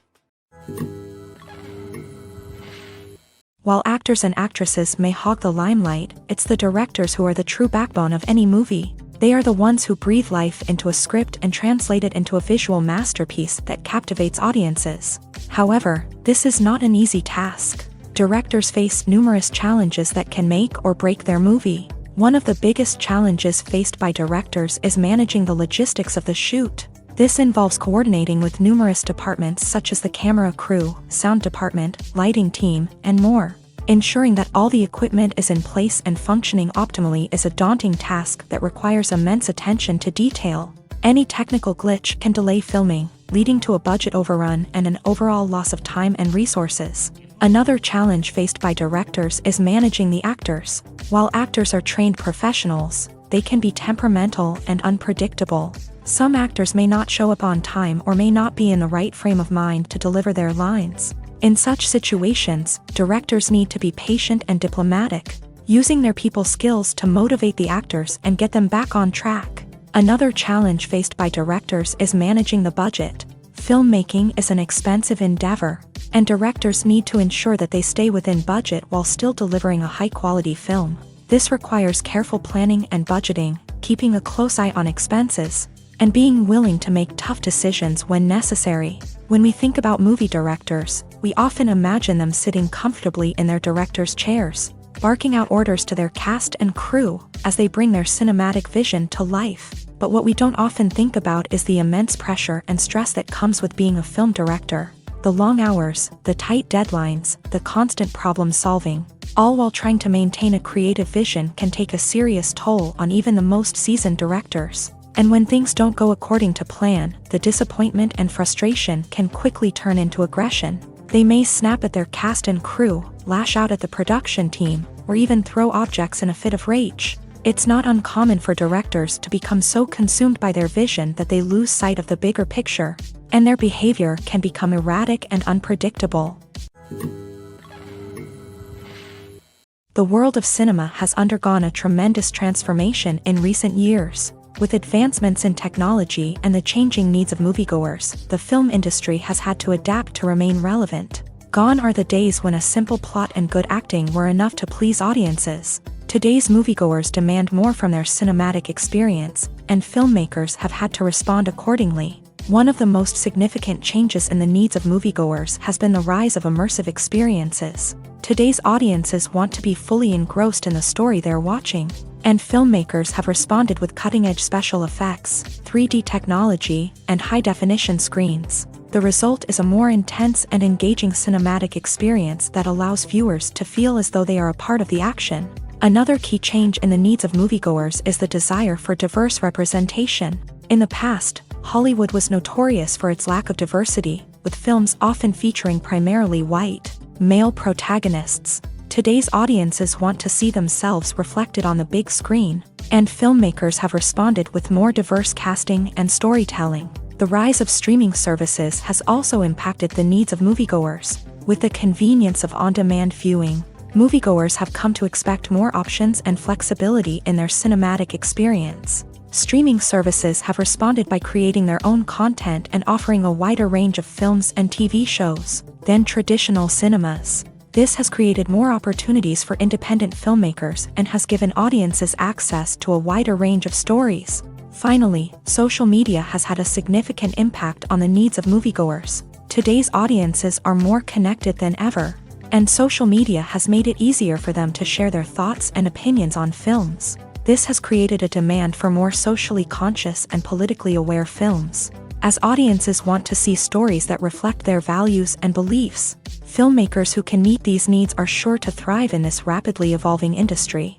While actors and actresses may hog the limelight, it's the directors who are the true backbone of any movie. They are the ones who breathe life into a script and translate it into a visual masterpiece that captivates audiences. However, this is not an easy task. Directors face numerous challenges that can make or break their movie. One of the biggest challenges faced by directors is managing the logistics of the shoot. This involves coordinating with numerous departments such as the camera crew, sound department, lighting team, and more. Ensuring that all the equipment is in place and functioning optimally is a daunting task that requires immense attention to detail. Any technical glitch can delay filming, leading to a budget overrun and an overall loss of time and resources. Another challenge faced by directors is managing the actors. While actors are trained professionals, they can be temperamental and unpredictable. Some actors may not show up on time or may not be in the right frame of mind to deliver their lines. In such situations, directors need to be patient and diplomatic, using their people skills to motivate the actors and get them back on track. Another challenge faced by directors is managing the budget. Filmmaking is an expensive endeavor, and directors need to ensure that they stay within budget while still delivering a high-quality film. This requires careful planning and budgeting, keeping a close eye on expenses, and being willing to make tough decisions when necessary. When we think about movie directors, we often imagine them sitting comfortably in their director's chairs, barking out orders to their cast and crew as they bring their cinematic vision to life. But what we don't often think about is the immense pressure and stress that comes with being a film director. The long hours, the tight deadlines, the constant problem solving, all while trying to maintain a creative vision can take a serious toll on even the most seasoned directors. And when things don't go according to plan, the disappointment and frustration can quickly turn into aggression. They may snap at their cast and crew, lash out at the production team, or even throw objects in a fit of rage. It's not uncommon for directors to become so consumed by their vision that they lose sight of the bigger picture, and their behavior can become erratic and unpredictable. The world of cinema has undergone a tremendous transformation in recent years. With advancements in technology and the changing needs of moviegoers, the film industry has had to adapt to remain relevant. Gone are the days when a simple plot and good acting were enough to please audiences. Today's moviegoers demand more from their cinematic experience, and filmmakers have had to respond accordingly. One of the most significant changes in the needs of moviegoers has been the rise of immersive experiences. Today's audiences want to be fully engrossed in the story they're watching, and filmmakers have responded with cutting-edge special effects, 3D technology, and high-definition screens. The result is a more intense and engaging cinematic experience that allows viewers to feel as though they are a part of the action. Another key change in the needs of moviegoers is the desire for diverse representation. In the past, Hollywood was notorious for its lack of diversity, with films often featuring primarily white, male protagonists. Today's audiences want to see themselves reflected on the big screen, and filmmakers have responded with more diverse casting and storytelling. The rise of streaming services has also impacted the needs of moviegoers. With the convenience of on-demand viewing, moviegoers have come to expect more options and flexibility in their cinematic experience. Streaming services have responded by creating their own content and offering a wider range of films and TV shows than traditional cinemas. This has created more opportunities for independent filmmakers and has given audiences access to a wider range of stories. Finally, social media has had a significant impact on the needs of moviegoers. Today's audiences are more connected than ever, and social media has made it easier for them to share their thoughts and opinions on films. This has created a demand for more socially conscious and politically aware films. As audiences want to see stories that reflect their values and beliefs, filmmakers who can meet these needs are sure to thrive in this rapidly evolving industry.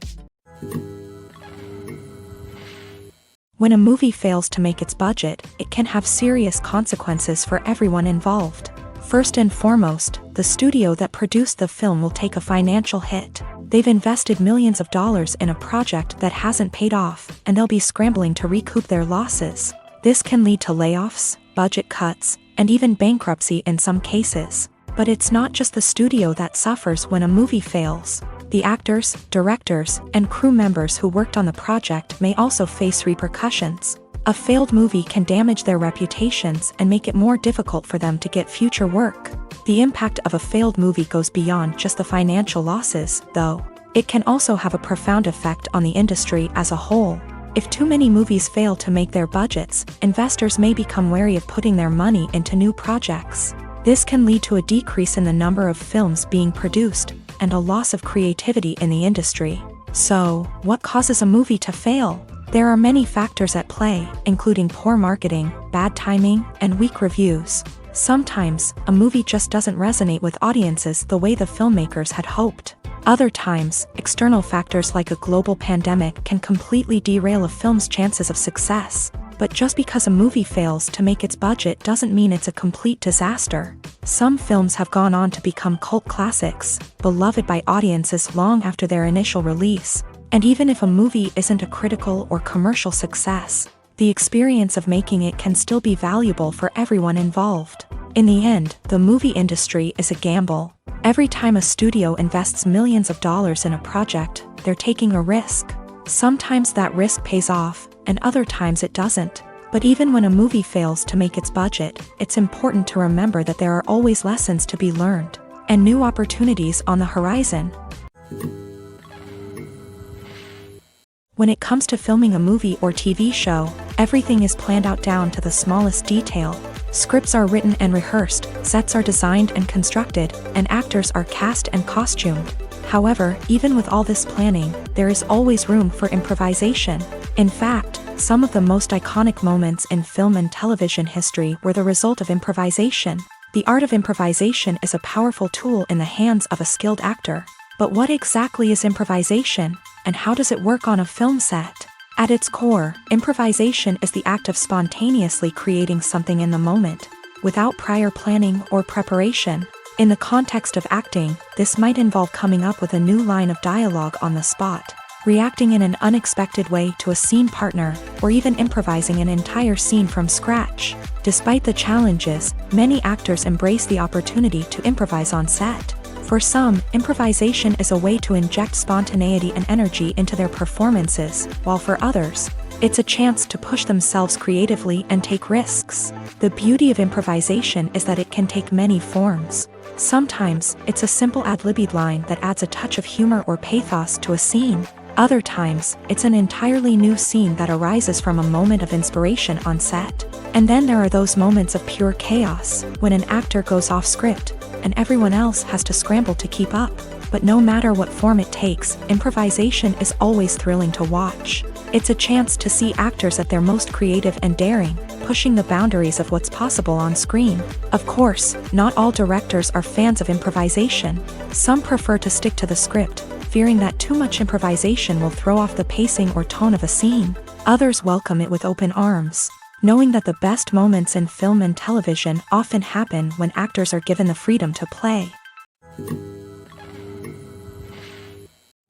When a movie fails to make its budget, it can have serious consequences for everyone involved. First and foremost, the studio that produced the film will take a financial hit. They've invested millions of dollars in a project that hasn't paid off, and they'll be scrambling to recoup their losses. This can lead to layoffs, budget cuts, and even bankruptcy in some cases. But it's not just the studio that suffers when a movie fails. The actors, directors, and crew members who worked on the project may also face repercussions. A failed movie can damage their reputations and make it more difficult for them to get future work. The impact of a failed movie goes beyond just the financial losses, though. It can also have a profound effect on the industry as a whole. If too many movies fail to make their budgets, investors may become wary of putting their money into new projects. This can lead to a decrease in the number of films being produced, and a loss of creativity in the industry. So, what causes a movie to fail? There are many factors at play, including poor marketing, bad timing, and weak reviews. Sometimes, a movie just doesn't resonate with audiences the way the filmmakers had hoped. Other times, external factors like a global pandemic can completely derail a film's chances of success. But just because a movie fails to make its budget doesn't mean it's a complete disaster. Some films have gone on to become cult classics, beloved by audiences long after their initial release. And even if a movie isn't a critical or commercial success, the experience of making it can still be valuable for everyone involved. In the end, the movie industry is a gamble. Every time a studio invests millions of dollars in a project, they're taking a risk. Sometimes that risk pays off, and other times it doesn't. But even when a movie fails to make its budget, it's important to remember that there are always lessons to be learned, and new opportunities on the horizon. When it comes to filming a movie or TV show, everything is planned out down to the smallest detail. Scripts are written and rehearsed, sets are designed and constructed, and actors are cast and costumed. However, even with all this planning, there is always room for improvisation. In fact, some of the most iconic moments in film and television history were the result of improvisation. The art of improvisation is a powerful tool in the hands of a skilled actor. But what exactly is improvisation, and how does it work on a film set? At its core, improvisation is the act of spontaneously creating something in the moment, without prior planning or preparation. In the context of acting, this might involve coming up with a new line of dialogue on the spot, reacting in an unexpected way to a scene partner, or even improvising an entire scene from scratch. Despite the challenges, many actors embrace the opportunity to improvise on set. For some, improvisation is a way to inject spontaneity and energy into their performances, while for others, it's a chance to push themselves creatively and take risks. The beauty of improvisation is that it can take many forms. Sometimes, it's a simple ad-libbed line that adds a touch of humor or pathos to a scene. Other times, it's an entirely new scene that arises from a moment of inspiration on set. And then there are those moments of pure chaos, when an actor goes off script, and everyone else has to scramble to keep up. But no matter what form it takes, improvisation is always thrilling to watch. It's a chance to see actors at their most creative and daring. pushing the boundaries of what's possible on screen. Of course, not all directors are fans of improvisation. Some prefer to stick to the script, fearing that too much improvisation will throw off the pacing or tone of a scene. Others welcome it with open arms, knowing that the best moments in film and television often happen when actors are given the freedom to play.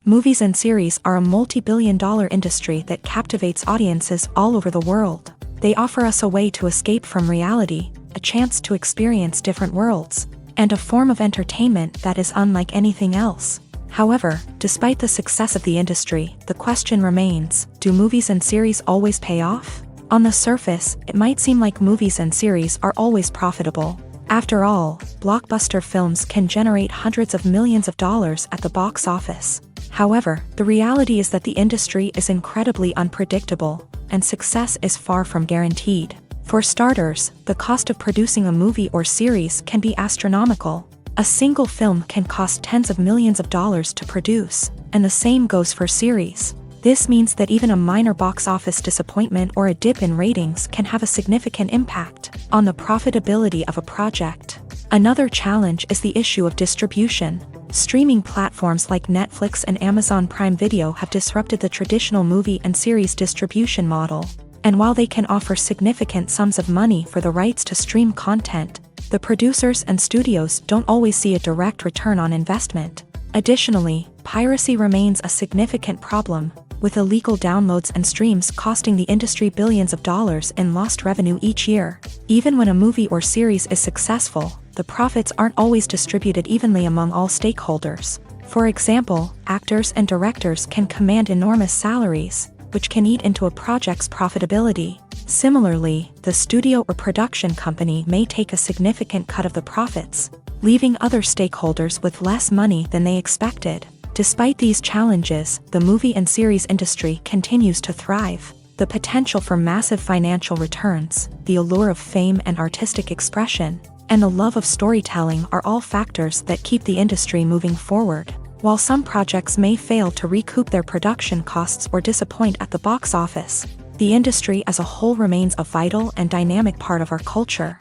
Movies and series are a multi-billion-dollar industry that captivates audiences all over the world. They offer us a way to escape from reality, a chance to experience different worlds, and a form of entertainment that is unlike anything else. However, despite the success of the industry, the question remains, do movies and series always pay off? On the surface, it might seem like movies and series are always profitable. After all, blockbuster films can generate hundreds of millions of dollars at the box office. However, the reality is that the industry is incredibly unpredictable, and success is far from guaranteed. For starters, the cost of producing a movie or series can be astronomical. A single film can cost tens of millions of dollars to produce, and the same goes for series. This means that even a minor box office disappointment or a dip in ratings can have a significant impact on the profitability of a project. Another challenge is the issue of distribution. Streaming platforms like Netflix and Amazon Prime Video have disrupted the traditional movie and series distribution model. And while they can offer significant sums of money for the rights to stream content, the producers and studios don't always see a direct return on investment. Additionally, piracy remains a significant problem, with illegal downloads and streams costing the industry billions of dollars in lost revenue each year. Even when a movie or series is successful, the profits aren't always distributed evenly among all stakeholders. For example, actors and directors can command enormous salaries, which can eat into a project's profitability. Similarly, the studio or production company may take a significant cut of the profits, leaving other stakeholders with less money than they expected. Despite these challenges, the movie and series industry continues to thrive. The potential for massive financial returns, the allure of fame and artistic expression, and the love of storytelling are all factors that keep the industry moving forward. While some projects may fail to recoup their production costs or disappoint at the box office, the industry as a whole remains a vital and dynamic part of our culture.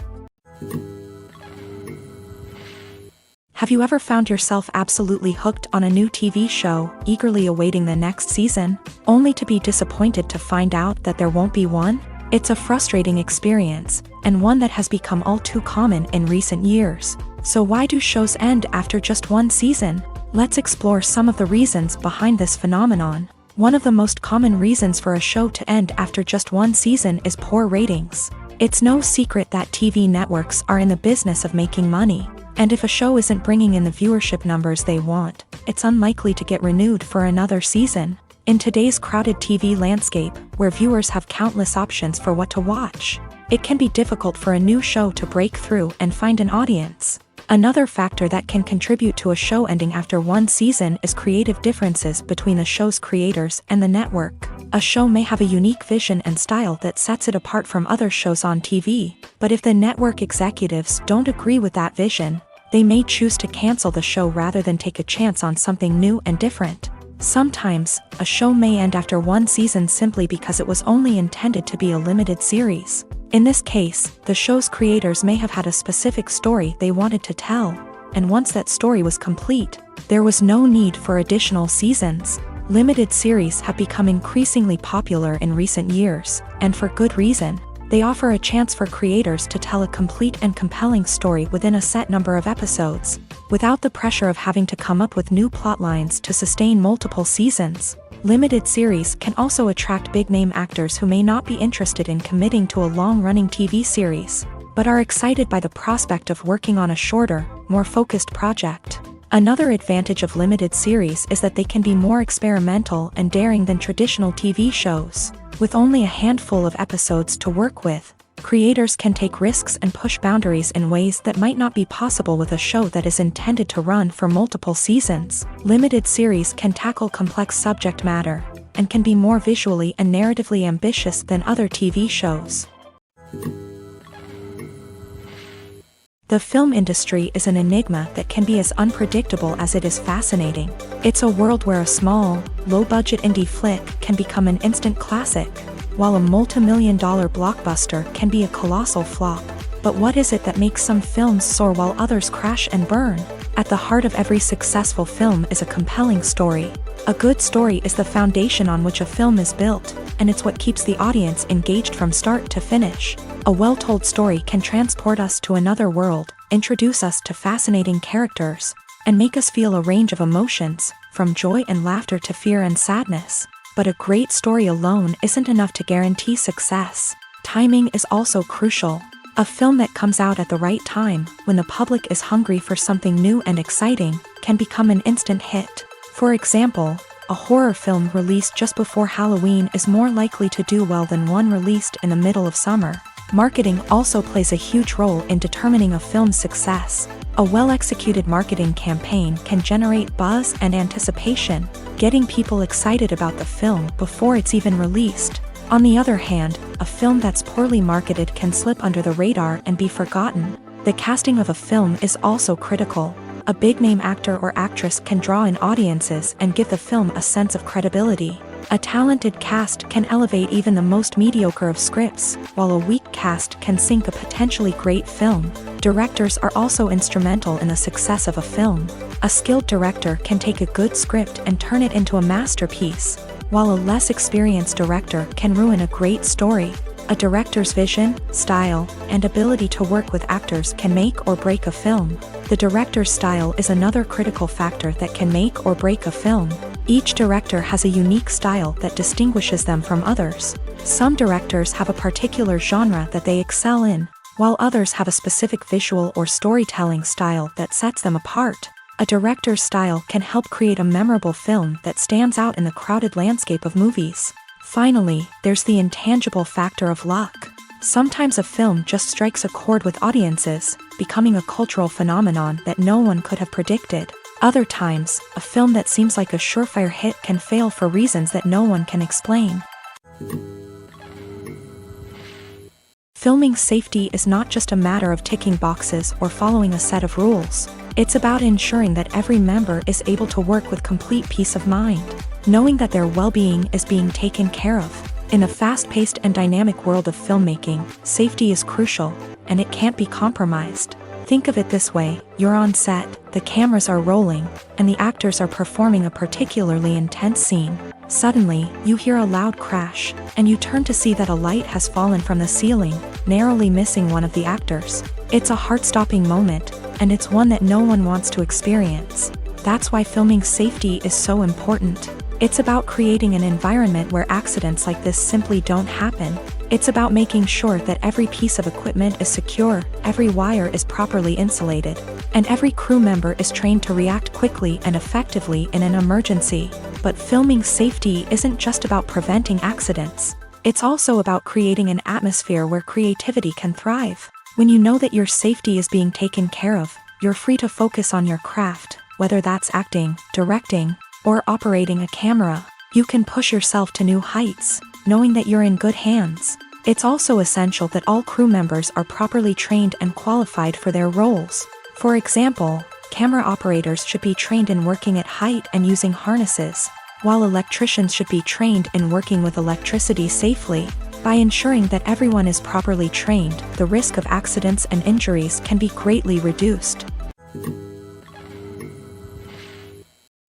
Have you ever found yourself absolutely hooked on a new TV show, eagerly awaiting the next season, only to be disappointed to find out that there won't be one? It's a frustrating experience, and one that has become all too common in recent years. So why do shows end after just one season? Let's explore some of the reasons behind this phenomenon. One of the most common reasons for a show to end after just one season is poor ratings. It's no secret that TV networks are in the business of making money, and if a show isn't bringing in the viewership numbers they want, it's unlikely to get renewed for another season. In today's crowded TV landscape, where viewers have countless options for what to watch, it can be difficult for a new show to break through and find an audience. Another factor that can contribute to a show ending after one season is creative differences between the show's creators and the network. A show may have a unique vision and style that sets it apart from other shows on TV, but if the network executives don't agree with that vision, they may choose to cancel the show rather than take a chance on something new and different. Sometimes, a show may end after one season simply because it was only intended to be a limited series. In this case, the show's creators may have had a specific story they wanted to tell, and once that story was complete, there was no need for additional seasons. Limited series have become increasingly popular in recent years, and for good reason. They offer a chance for creators to tell a complete and compelling story within a set number of episodes, without the pressure of having to come up with new plotlines to sustain multiple seasons. Limited series can also attract big-name actors who may not be interested in committing to a long-running TV series, but are excited by the prospect of working on a shorter, more focused project. Another advantage of limited series is that they can be more experimental and daring than traditional TV shows. With only a handful of episodes to work with, creators can take risks and push boundaries in ways that might not be possible with a show that is intended to run for multiple seasons. Limited series can tackle complex subject matter, and can be more visually and narratively ambitious than other TV shows. The film industry is an enigma that can be as unpredictable as it is fascinating. It's a world where a small, low-budget indie flick can become an instant classic, while a multi-million-dollar blockbuster can be a colossal flop. But what is it that makes some films soar while others crash and burn? At the heart of every successful film is a compelling story. A good story is the foundation on which a film is built, and it's what keeps the audience engaged from start to finish. A well-told story can transport us to another world, introduce us to fascinating characters, and make us feel a range of emotions, from joy and laughter to fear and sadness. But a great story alone isn't enough to guarantee success. Timing is also crucial. A film that comes out at the right time, when the public is hungry for something new and exciting, can become an instant hit. For example, a horror film released just before Halloween is more likely to do well than one released in the middle of summer. Marketing also plays a huge role in determining a film's success. A well-executed marketing campaign can generate buzz and anticipation, getting people excited about the film before it's even released. On the other hand, a film that's poorly marketed can slip under the radar and be forgotten. The casting of a film is also critical. A big-name actor or actress can draw in audiences and give the film a sense of credibility. A talented cast can elevate even the most mediocre of scripts, while a weak cast can sink a potentially great film. Directors are also instrumental in the success of a film. A skilled director can take a good script and turn it into a masterpiece, while a less experienced director can ruin a great story. A director's vision, style, and ability to work with actors can make or break a film. The director's style is another critical factor that can make or break a film. Each director has a unique style that distinguishes them from others. Some directors have a particular genre that they excel in, while others have a specific visual or storytelling style that sets them apart. A director's style can help create a memorable film that stands out in the crowded landscape of movies. Finally, there's the intangible factor of luck. Sometimes a film just strikes a chord with audiences, becoming a cultural phenomenon that no one could have predicted. Other times, a film that seems like a surefire hit can fail for reasons that no one can explain. Filming safety is not just a matter of ticking boxes or following a set of rules. It's about ensuring that every member is able to work with complete peace of mind, knowing that their well-being is being taken care of. In a fast-paced and dynamic world of filmmaking, safety is crucial, and it can't be compromised. Think of it this way: you're on set, the cameras are rolling, and the actors are performing a particularly intense scene. Suddenly, you hear a loud crash, and you turn to see that a light has fallen from the ceiling, narrowly missing one of the actors. It's a heart-stopping moment, and it's one that no one wants to experience. That's why filming safety is so important. It's about creating an environment where accidents like this simply don't happen. It's about making sure that every piece of equipment is secure, every wire is properly insulated, and every crew member is trained to react quickly and effectively in an emergency. But filming safety isn't just about preventing accidents. It's also about creating an atmosphere where creativity can thrive. When you know that your safety is being taken care of, you're free to focus on your craft, whether that's acting, directing, or operating a camera. You can push yourself to new heights, knowing that you're in good hands. It's also essential that all crew members are properly trained and qualified for their roles. For example, camera operators should be trained in working at height and using harnesses, while electricians should be trained in working with electricity safely. By ensuring that everyone is properly trained, the risk of accidents and injuries can be greatly reduced.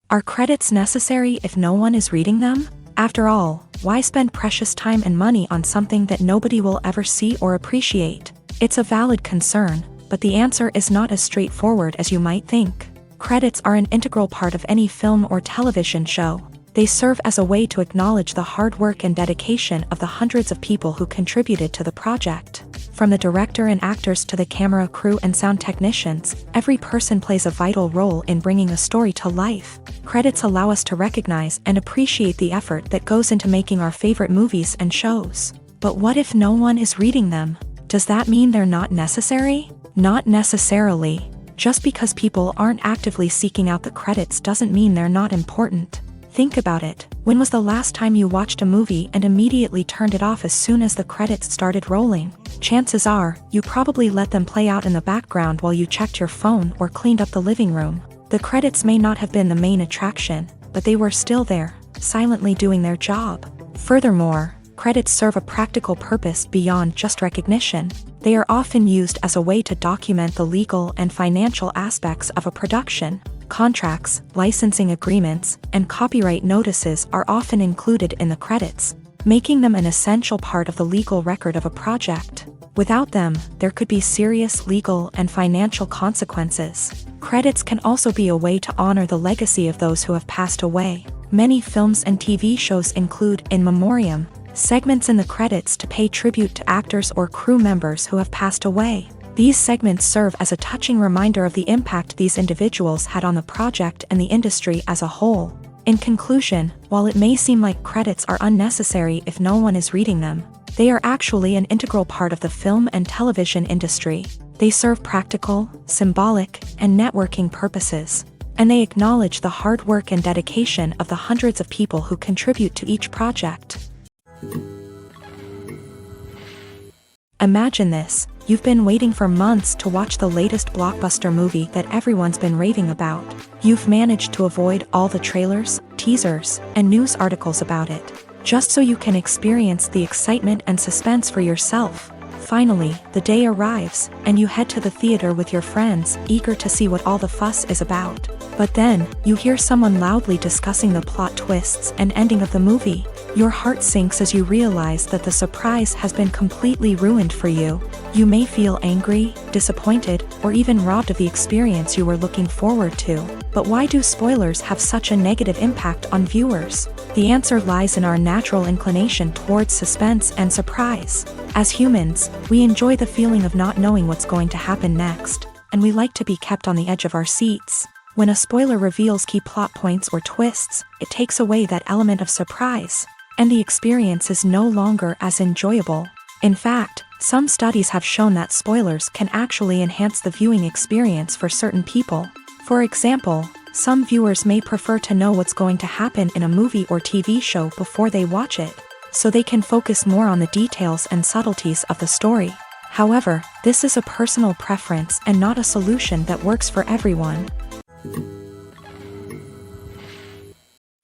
Are credits necessary if no one is reading them? After all, why spend precious time and money on something that nobody will ever see or appreciate? It's a valid concern, but the answer is not as straightforward as you might think. Credits are an integral part of any film or television show. They serve as a way to acknowledge the hard work and dedication of the hundreds of people who contributed to the project. From the director and actors to the camera crew and sound technicians, every person plays a vital role in bringing a story to life. Credits allow us to recognize and appreciate the effort that goes into making our favorite movies and shows. But what if no one is reading them? Does that mean they're not necessary? Not necessarily. Just because people aren't actively seeking out the credits doesn't mean they're not important. Think about it. When was the last time you watched a movie and immediately turned it off as soon as the credits started rolling? Chances are, you probably let them play out in the background while you checked your phone or cleaned up the living room. The credits may not have been the main attraction, but they were still there, silently doing their job. Furthermore, credits serve a practical purpose beyond just recognition. They are often used as a way to document the legal and financial aspects of a production. Contracts, licensing agreements, and copyright notices are often included in the credits, making them an essential part of the legal record of a project. Without them, there could be serious legal and financial consequences. Credits can also be a way to honor the legacy of those who have passed away. Many films and TV shows include in memoriam segments in the credits to pay tribute to actors or crew members who have passed away. These segments serve as a touching reminder of the impact these individuals had on the project and the industry as a whole. In conclusion, while it may seem like credits are unnecessary if no one is reading them, they are actually an integral part of the film and television industry. They serve practical, symbolic, and networking purposes, and they acknowledge the hard work and dedication of the hundreds of people who contribute to each project. Imagine this: you've been waiting for months to watch the latest blockbuster movie that everyone's been raving about. You've managed to avoid all the trailers, teasers, and news articles about it, just so you can experience the excitement and suspense for yourself. Finally, the day arrives, and you head to the theater with your friends, eager to see what all the fuss is about. But then, you hear someone loudly discussing the plot twists and ending of the movie. Your heart sinks as you realize that the surprise has been completely ruined for you. You may feel angry, disappointed, or even robbed of the experience you were looking forward to. But why do spoilers have such a negative impact on viewers? The answer lies in our natural inclination towards suspense and surprise. As humans, we enjoy the feeling of not knowing what's going to happen next, and we like to be kept on the edge of our seats. When a spoiler reveals key plot points or twists, it takes away that element of surprise, and the experience is no longer as enjoyable. In fact, some studies have shown that spoilers can actually enhance the viewing experience for certain people. For example, some viewers may prefer to know what's going to happen in a movie or TV show before they watch it, so they can focus more on the details and subtleties of the story. However, this is a personal preference and not a solution that works for everyone.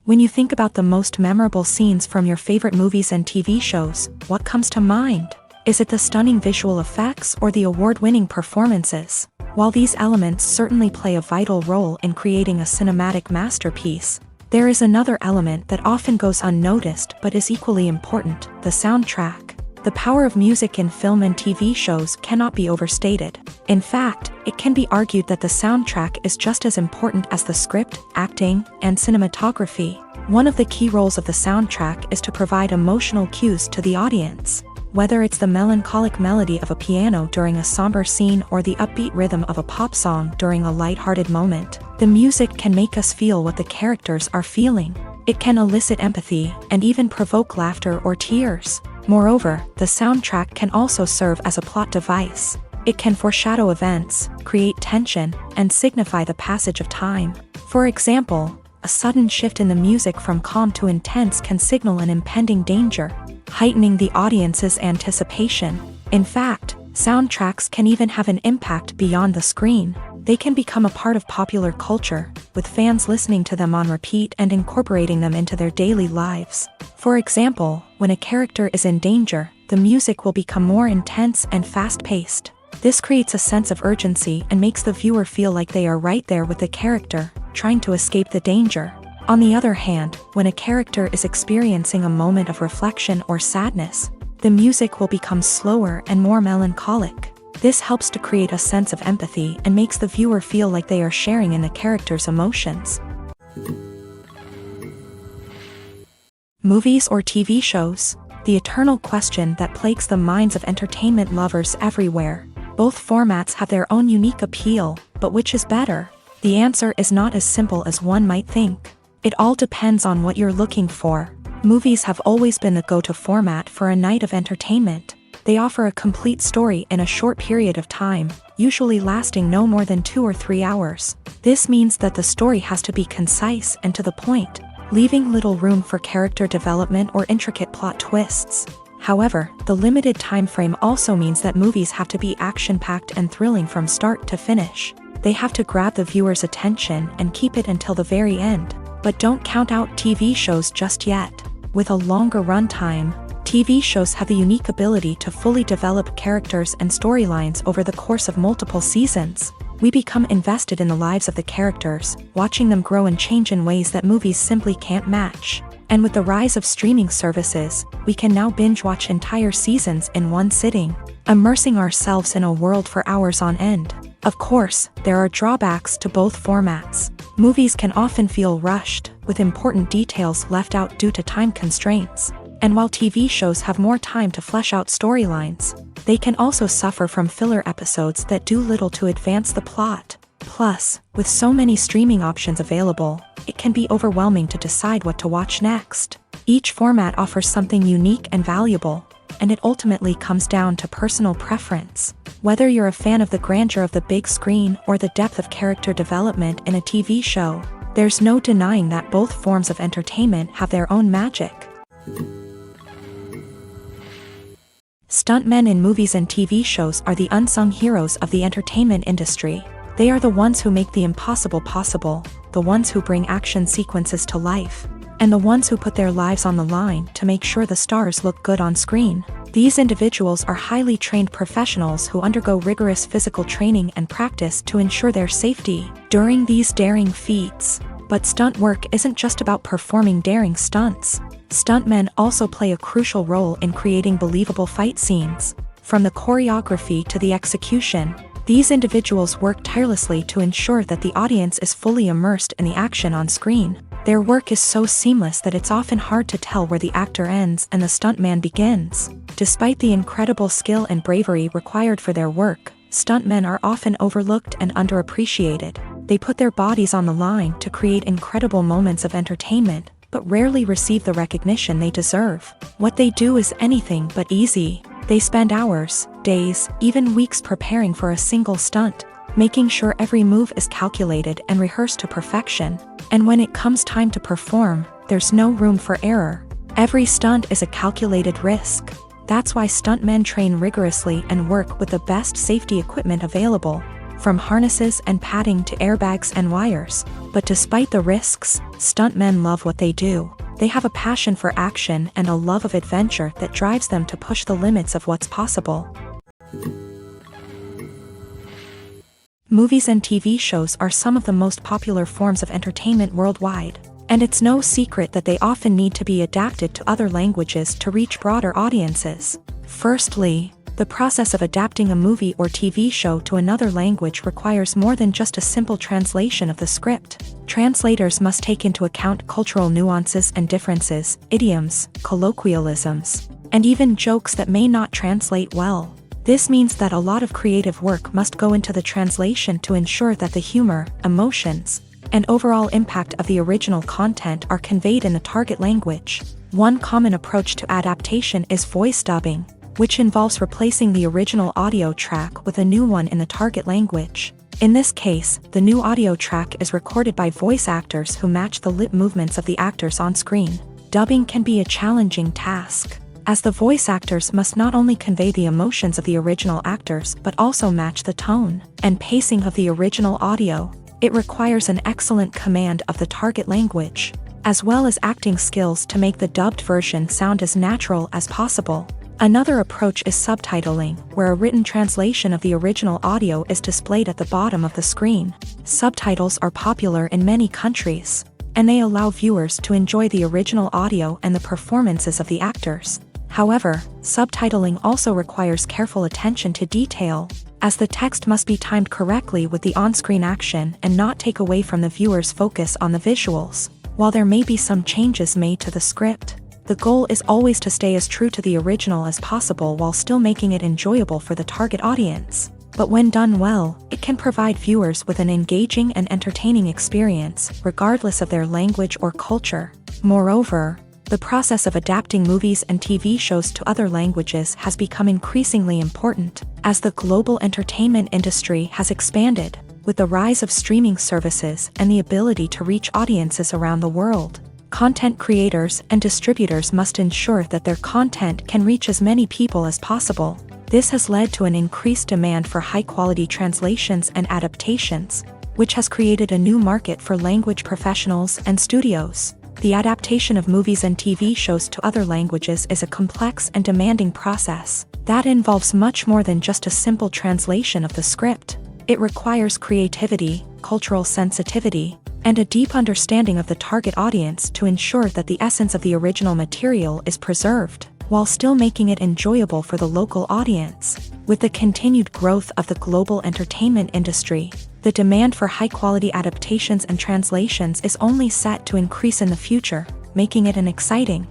When you think about the most memorable scenes from your favorite movies and TV shows, what comes to mind? Is it the stunning visual effects or the award-winning performances? While these elements certainly play a vital role in creating a cinematic masterpiece, there is another element that often goes unnoticed but is equally important: the soundtrack. The power of music in film and TV shows cannot be overstated. In fact, it can be argued that the soundtrack is just as important as the script, acting, and cinematography. One of the key roles of the soundtrack is to provide emotional cues to the audience. Whether it's the melancholic melody of a piano during a somber scene or the upbeat rhythm of a pop song during a lighthearted moment, the music can make us feel what the characters are feeling. It can elicit empathy and even provoke laughter or tears. Moreover, the soundtrack can also serve as a plot device. It can foreshadow events, create tension, and signify the passage of time. For example, a sudden shift in the music from calm to intense can signal an impending danger, heightening the audience's anticipation. In fact, soundtracks can even have an impact beyond the screen. They can become a part of popular culture, with fans listening to them on repeat and incorporating them into their daily lives. For example, when a character is in danger, the music will become more intense and fast-paced. This creates a sense of urgency and makes the viewer feel like they are right there with the character, trying to escape the danger. On the other hand, when a character is experiencing a moment of reflection or sadness, the music will become slower and more melancholic. This helps to create a sense of empathy and makes the viewer feel like they are sharing in the character's emotions. Movies or TV shows? The eternal question that plagues the minds of entertainment lovers everywhere. Both formats have their own unique appeal, but which is better? The answer is not as simple as one might think. It all depends on what you're looking for. Movies have always been the go-to format for a night of entertainment. They offer a complete story in a short period of time, usually lasting no more than 2 or 3 hours. This means that the story has to be concise and to the point, leaving little room for character development or intricate plot twists. However, the limited time frame also means that movies have to be action-packed and thrilling from start to finish. They have to grab the viewer's attention and keep it until the very end. But don't count out TV shows just yet. With a longer runtime, TV shows have the unique ability to fully develop characters and storylines over the course of multiple seasons. We become invested in the lives of the characters, watching them grow and change in ways that movies simply can't match. And with the rise of streaming services, we can now binge-watch entire seasons in one sitting, immersing ourselves in a world for hours on end. Of course, there are drawbacks to both formats. Movies can often feel rushed, with important details left out due to time constraints. And while TV shows have more time to flesh out storylines, they can also suffer from filler episodes that do little to advance the plot. Plus, with so many streaming options available, it can be overwhelming to decide what to watch next. Each format offers something unique and valuable, and it ultimately comes down to personal preference. Whether you're a fan of the grandeur of the big screen or the depth of character development in a TV show, there's no denying that both forms of entertainment have their own magic. Stuntmen in movies and TV shows are the unsung heroes of the entertainment industry. They are the ones who make the impossible possible, the ones who bring action sequences to life, and the ones who put their lives on the line to make sure the stars look good on screen. These individuals are highly trained professionals who undergo rigorous physical training and practice to ensure their safety during these daring feats. But stunt work isn't just about performing daring stunts. Stuntmen also play a crucial role in creating believable fight scenes. From the choreography to the execution, these individuals work tirelessly to ensure that the audience is fully immersed in the action on screen. Their work is so seamless that it's often hard to tell where the actor ends and the stuntman begins. Despite the incredible skill and bravery required for their work, stuntmen are often overlooked and underappreciated. They put their bodies on the line to create incredible moments of entertainment, but rarely receive the recognition they deserve. What they do is anything but easy. They spend hours, days, even weeks preparing for a single stunt, making sure every move is calculated and rehearsed to perfection. And when it comes time to perform, there's no room for error. Every stunt is a calculated risk. That's why stuntmen train rigorously and work with the best safety equipment available, from harnesses and padding to airbags and wires. But despite the risks, stuntmen love what they do. They have a passion for action and a love of adventure that drives them to push the limits of what's possible. Movies and TV shows are some of the most popular forms of entertainment worldwide, and it's no secret that they often need to be adapted to other languages to reach broader audiences. Firstly, the process of adapting a movie or TV show to another language requires more than just a simple translation of the script. Translators must take into account cultural nuances and differences, idioms, colloquialisms, and even jokes that may not translate well. This means that a lot of creative work must go into the translation to ensure that the humor, emotions, and overall impact of the original content are conveyed in the target language. One common approach to adaptation is voice dubbing, which involves replacing the original audio track with a new one in the target language. In this case, the new audio track is recorded by voice actors who match the lip movements of the actors on screen. Dubbing can be a challenging task, as the voice actors must not only convey the emotions of the original actors but also match the tone and pacing of the original audio. It requires an excellent command of the target language, as well as acting skills to make the dubbed version sound as natural as possible. Another approach is subtitling, where a written translation of the original audio is displayed at the bottom of the screen. Subtitles are popular in many countries, and they allow viewers to enjoy the original audio and the performances of the actors. However, subtitling also requires careful attention to detail, as the text must be timed correctly with the on-screen action and not take away from the viewer's focus on the visuals. While there may be some changes made to the script, the goal is always to stay as true to the original as possible while still making it enjoyable for the target audience. But when done well, it can provide viewers with an engaging and entertaining experience, regardless of their language or culture. Moreover, the process of adapting movies and TV shows to other languages has become increasingly important, as the global entertainment industry has expanded, with the rise of streaming services and the ability to reach audiences around the world. Content creators and distributors must ensure that their content can reach as many people as possible. This has led to an increased demand for high-quality translations and adaptations, which has created a new market for language professionals and studios. The adaptation of movies and TV shows to other languages is a complex and demanding process that involves much more than just a simple translation of the script. It requires creativity, cultural sensitivity, and a deep understanding of the target audience to ensure that the essence of the original material is preserved, while still making it enjoyable for the local audience. With the continued growth of the global entertainment industry, the demand for high-quality adaptations and translations is only set to increase in the future, making it an exciting.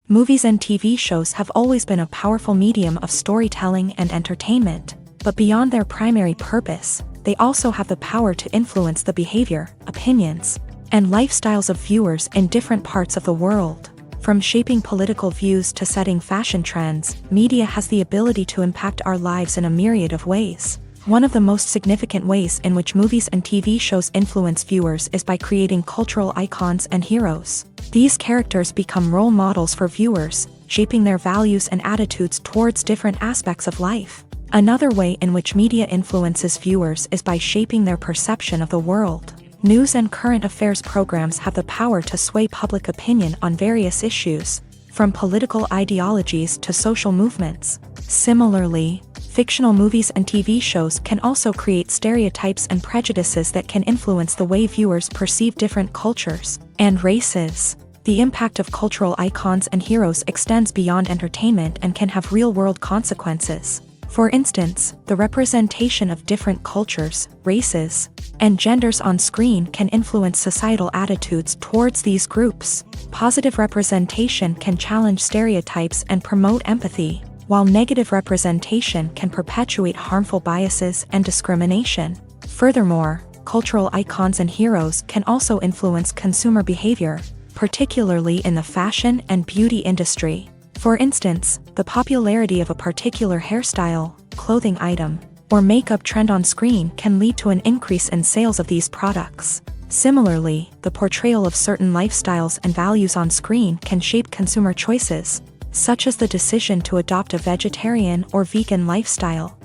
Movies and TV shows have always been a powerful medium of storytelling and entertainment, but beyond their primary purpose, they also have the power to influence the behavior, opinions, and lifestyles of viewers in different parts of the world. From shaping political views to setting fashion trends, media has the ability to impact our lives in a myriad of ways. One of the most significant ways in which movies and TV shows influence viewers is by creating cultural icons and heroes. These characters become role models for viewers, shaping their values and attitudes towards different aspects of life. Another way in which media influences viewers is by shaping their perception of the world. News and current affairs programs have the power to sway public opinion on various issues, from political ideologies to social movements. Similarly, fictional movies and TV shows can also create stereotypes and prejudices that can influence the way viewers perceive different cultures and races. The impact of cultural icons and heroes extends beyond entertainment and can have real-world consequences. For instance, the representation of different cultures, races, and genders on screen can influence societal attitudes towards these groups. Positive representation can challenge stereotypes and promote empathy, while negative representation can perpetuate harmful biases and discrimination. Furthermore, cultural icons and heroes can also influence consumer behavior, particularly in the fashion and beauty industry. For instance, the popularity of a particular hairstyle, clothing item, or makeup trend on screen can lead to an increase in sales of these products. Similarly, the portrayal of certain lifestyles and values on screen can shape consumer choices, such as the decision to adopt a vegetarian or vegan lifestyle.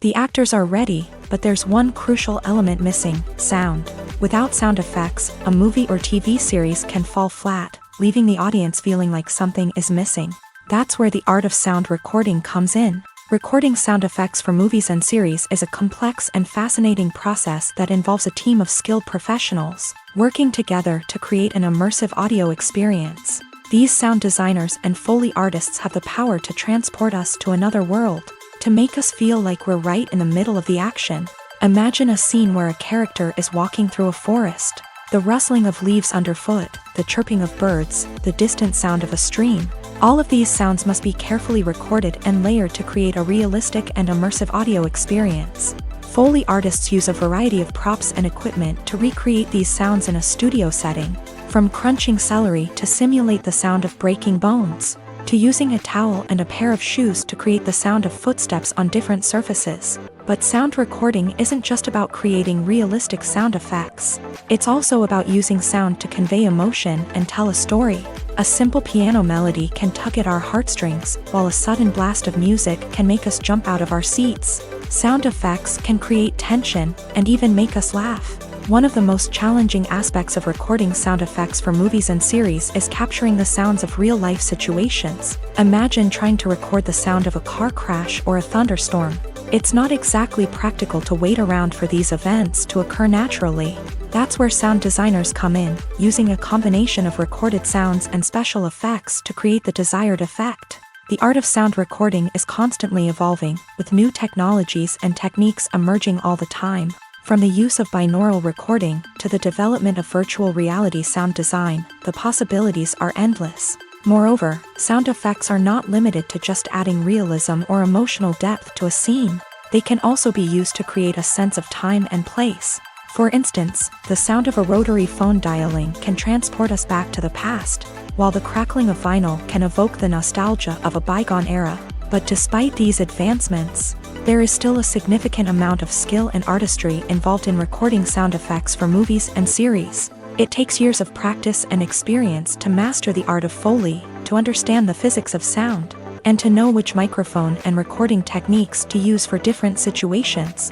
The actors are ready, but there's one crucial element missing: sound. Without sound effects, a movie or TV series can fall flat, leaving the audience feeling like something is missing. That's where the art of sound recording comes in. Recording sound effects for movies and series is a complex and fascinating process that involves a team of skilled professionals working together to create an immersive audio experience. These sound designers and Foley artists have the power to transport us to another world, to make us feel like we're right in the middle of the action. Imagine a scene where a character is walking through a forest. The rustling of leaves underfoot, the chirping of birds, the distant sound of a stream. All of these sounds must be carefully recorded and layered to create a realistic and immersive audio experience. Foley artists use a variety of props and equipment to recreate these sounds in a studio setting, from crunching celery to simulate the sound of breaking bones, to using a towel and a pair of shoes to create the sound of footsteps on different surfaces. But sound recording isn't just about creating realistic sound effects. It's also about using sound to convey emotion and tell a story. A simple piano melody can tug at our heartstrings, while a sudden blast of music can make us jump out of our seats. Sound effects can create tension and even make us laugh. One of the most challenging aspects of recording sound effects for movies and series is capturing the sounds of real-life situations. Imagine trying to record the sound of a car crash or a thunderstorm. It's not exactly practical to wait around for these events to occur naturally. That's where sound designers come in, using a combination of recorded sounds and special effects to create the desired effect. The art of sound recording is constantly evolving, with new technologies and techniques emerging all the time. From the use of binaural recording to the development of virtual reality sound design, the possibilities are endless. Moreover, sound effects are not limited to just adding realism or emotional depth to a scene. They can also be used to create a sense of time and place. For instance, the sound of a rotary phone dialing can transport us back to the past, while the crackling of vinyl can evoke the nostalgia of a bygone era. But despite these advancements, there is still a significant amount of skill and artistry involved in recording sound effects for movies and series. It takes years of practice and experience to master the art of Foley, to understand the physics of sound, and to know which microphone and recording techniques to use for different situations.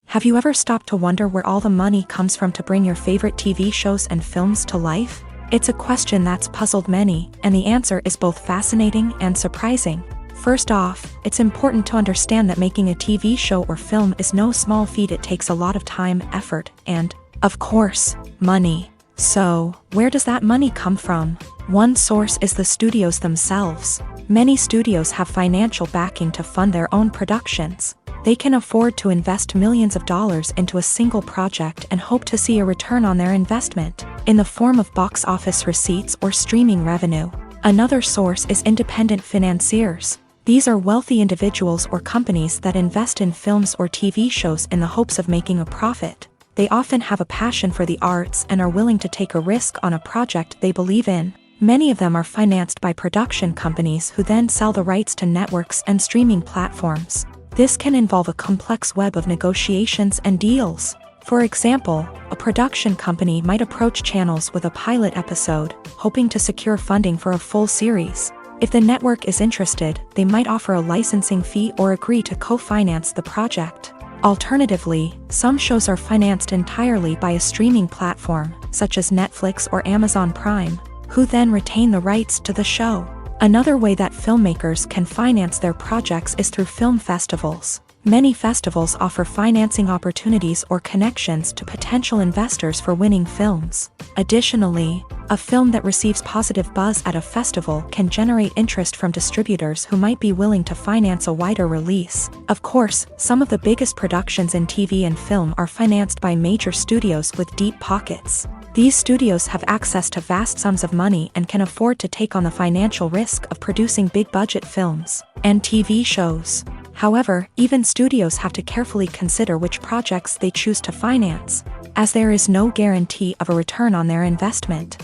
Have you ever stopped to wonder where all the money comes from to bring your favorite TV shows and films to life? It's a question that's puzzled many, and the answer is both fascinating and surprising. First off, it's important to understand that making a TV show or film is no small feat. It takes a lot of time, effort, and, of course, money. So, where does that money come from? One source is the studios themselves. Many studios have financial backing to fund their own productions. They can afford to invest millions of dollars into a single project and hope to see a return on their investment, in the form of box office receipts or streaming revenue. Another source is independent financiers. These are wealthy individuals or companies that invest in films or TV shows in the hopes of making a profit. They often have a passion for the arts and are willing to take a risk on a project they believe in. Many of them are financed by production companies who then sell the rights to networks and streaming platforms. This can involve a complex web of negotiations and deals. For example, a production company might approach channels with a pilot episode, hoping to secure funding for a full series. If the network is interested, they might offer a licensing fee or agree to co-finance the project. Alternatively, some shows are financed entirely by a streaming platform, such as Netflix or Amazon Prime, who then retain the rights to the show. Another way that filmmakers can finance their projects is through film festivals. Many festivals offer financing opportunities or connections to potential investors for winning films. Additionally, a film that receives positive buzz at a festival can generate interest from distributors who might be willing to finance a wider release. Of course, some of the biggest productions in TV and film are financed by major studios with deep pockets. These studios have access to vast sums of money and can afford to take on the financial risk of producing big-budget films and TV shows. However, even studios have to carefully consider which projects they choose to finance, as there is no guarantee of a return on their investment.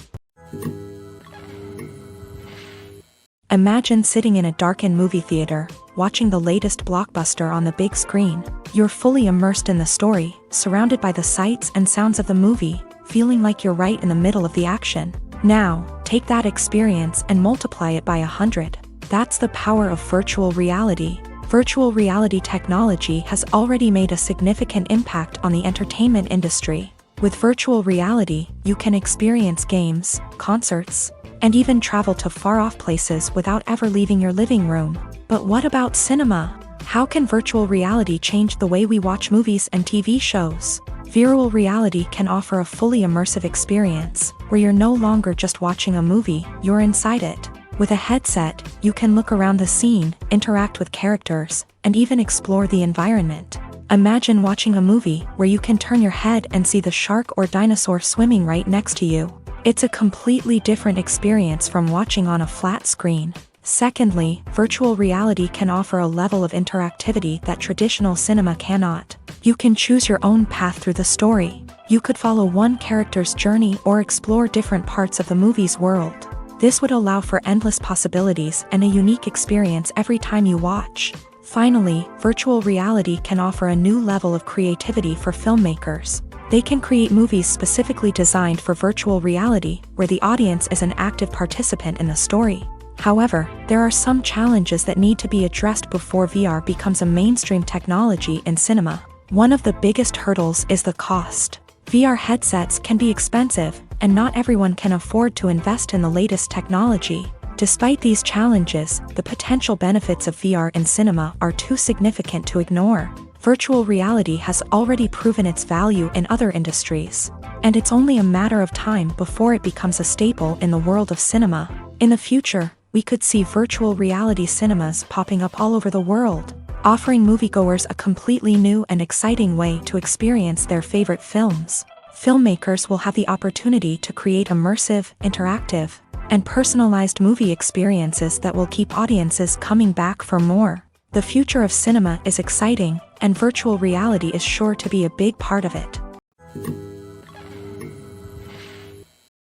Imagine sitting in a darkened movie theater, watching the latest blockbuster on the big screen. You're fully immersed in the story, surrounded by the sights and sounds of the movie, feeling like you're right in the middle of the action. Now, take that experience and multiply it by 100. That's the power of virtual reality. Virtual reality technology has already made a significant impact on the entertainment industry. With virtual reality, you can experience games, concerts, and even travel to far-off places without ever leaving your living room. But what about cinema? How can virtual reality change the way we watch movies and TV shows? Virtual reality can offer a fully immersive experience, where you're no longer just watching a movie, you're inside it. With a headset, you can look around the scene, interact with characters, and even explore the environment. Imagine watching a movie where you can turn your head and see the shark or dinosaur swimming right next to you. It's a completely different experience from watching on a flat screen. Secondly, virtual reality can offer a level of interactivity that traditional cinema cannot. You can choose your own path through the story. You could follow one character's journey or explore different parts of the movie's world. This would allow for endless possibilities and a unique experience every time you watch. Finally, virtual reality can offer a new level of creativity for filmmakers. They can create movies specifically designed for virtual reality, where the audience is an active participant in the story. However, there are some challenges that need to be addressed before VR becomes a mainstream technology in cinema. One of the biggest hurdles is the cost. VR headsets can be expensive, and not everyone can afford to invest in the latest technology. Despite these challenges, the potential benefits of VR in cinema are too significant to ignore. Virtual reality has already proven its value in other industries, and it's only a matter of time before it becomes a staple in the world of cinema. In the future, we could see virtual reality cinemas popping up all over the world, offering moviegoers a completely new and exciting way to experience their favorite films. Filmmakers will have the opportunity to create immersive, interactive, and personalized movie experiences that will keep audiences coming back for more. The future of cinema is exciting, and virtual reality is sure to be a big part of it.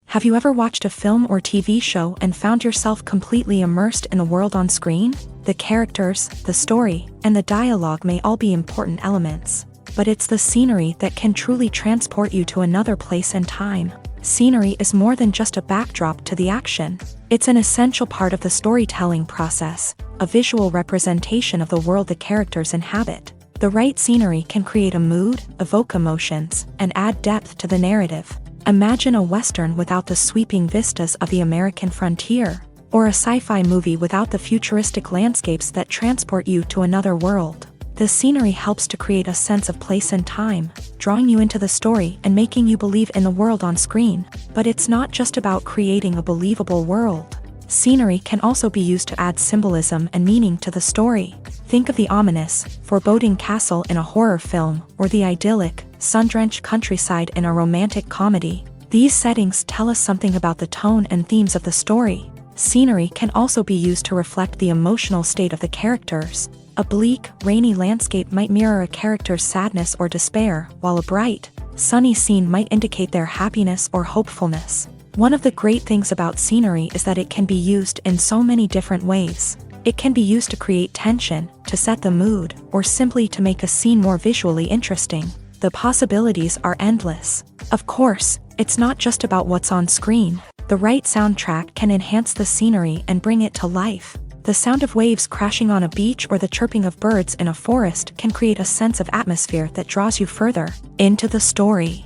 Have you ever watched a film or TV show and found yourself completely immersed in the world on screen? The characters, the story, and the dialogue may all be important elements, but it's the scenery that can truly transport you to another place and time. Scenery is more than just a backdrop to the action. It's an essential part of the storytelling process, a visual representation of the world the characters inhabit. The right scenery can create a mood, evoke emotions, and add depth to the narrative. Imagine a Western without the sweeping vistas of the American frontier, or a sci-fi movie without the futuristic landscapes that transport you to another world. The scenery helps to create a sense of place and time, drawing you into the story and making you believe in the world on screen. But it's not just about creating a believable world. Scenery can also be used to add symbolism and meaning to the story. Think of the ominous, foreboding castle in a horror film, or the idyllic, sun-drenched countryside in a romantic comedy. These settings tell us something about the tone and themes of the story. Scenery can also be used to reflect the emotional state of the characters. A bleak, rainy landscape might mirror a character's sadness or despair, while a bright, sunny scene might indicate their happiness or hopefulness. One of the great things about scenery is that it can be used in so many different ways. It can be used to create tension, to set the mood, or simply to make a scene more visually interesting. The possibilities are endless. Of course, it's not just about what's on screen. The right soundtrack can enhance the scenery and bring it to life. The sound of waves crashing on a beach or the chirping of birds in a forest can create a sense of atmosphere that draws you further into the story.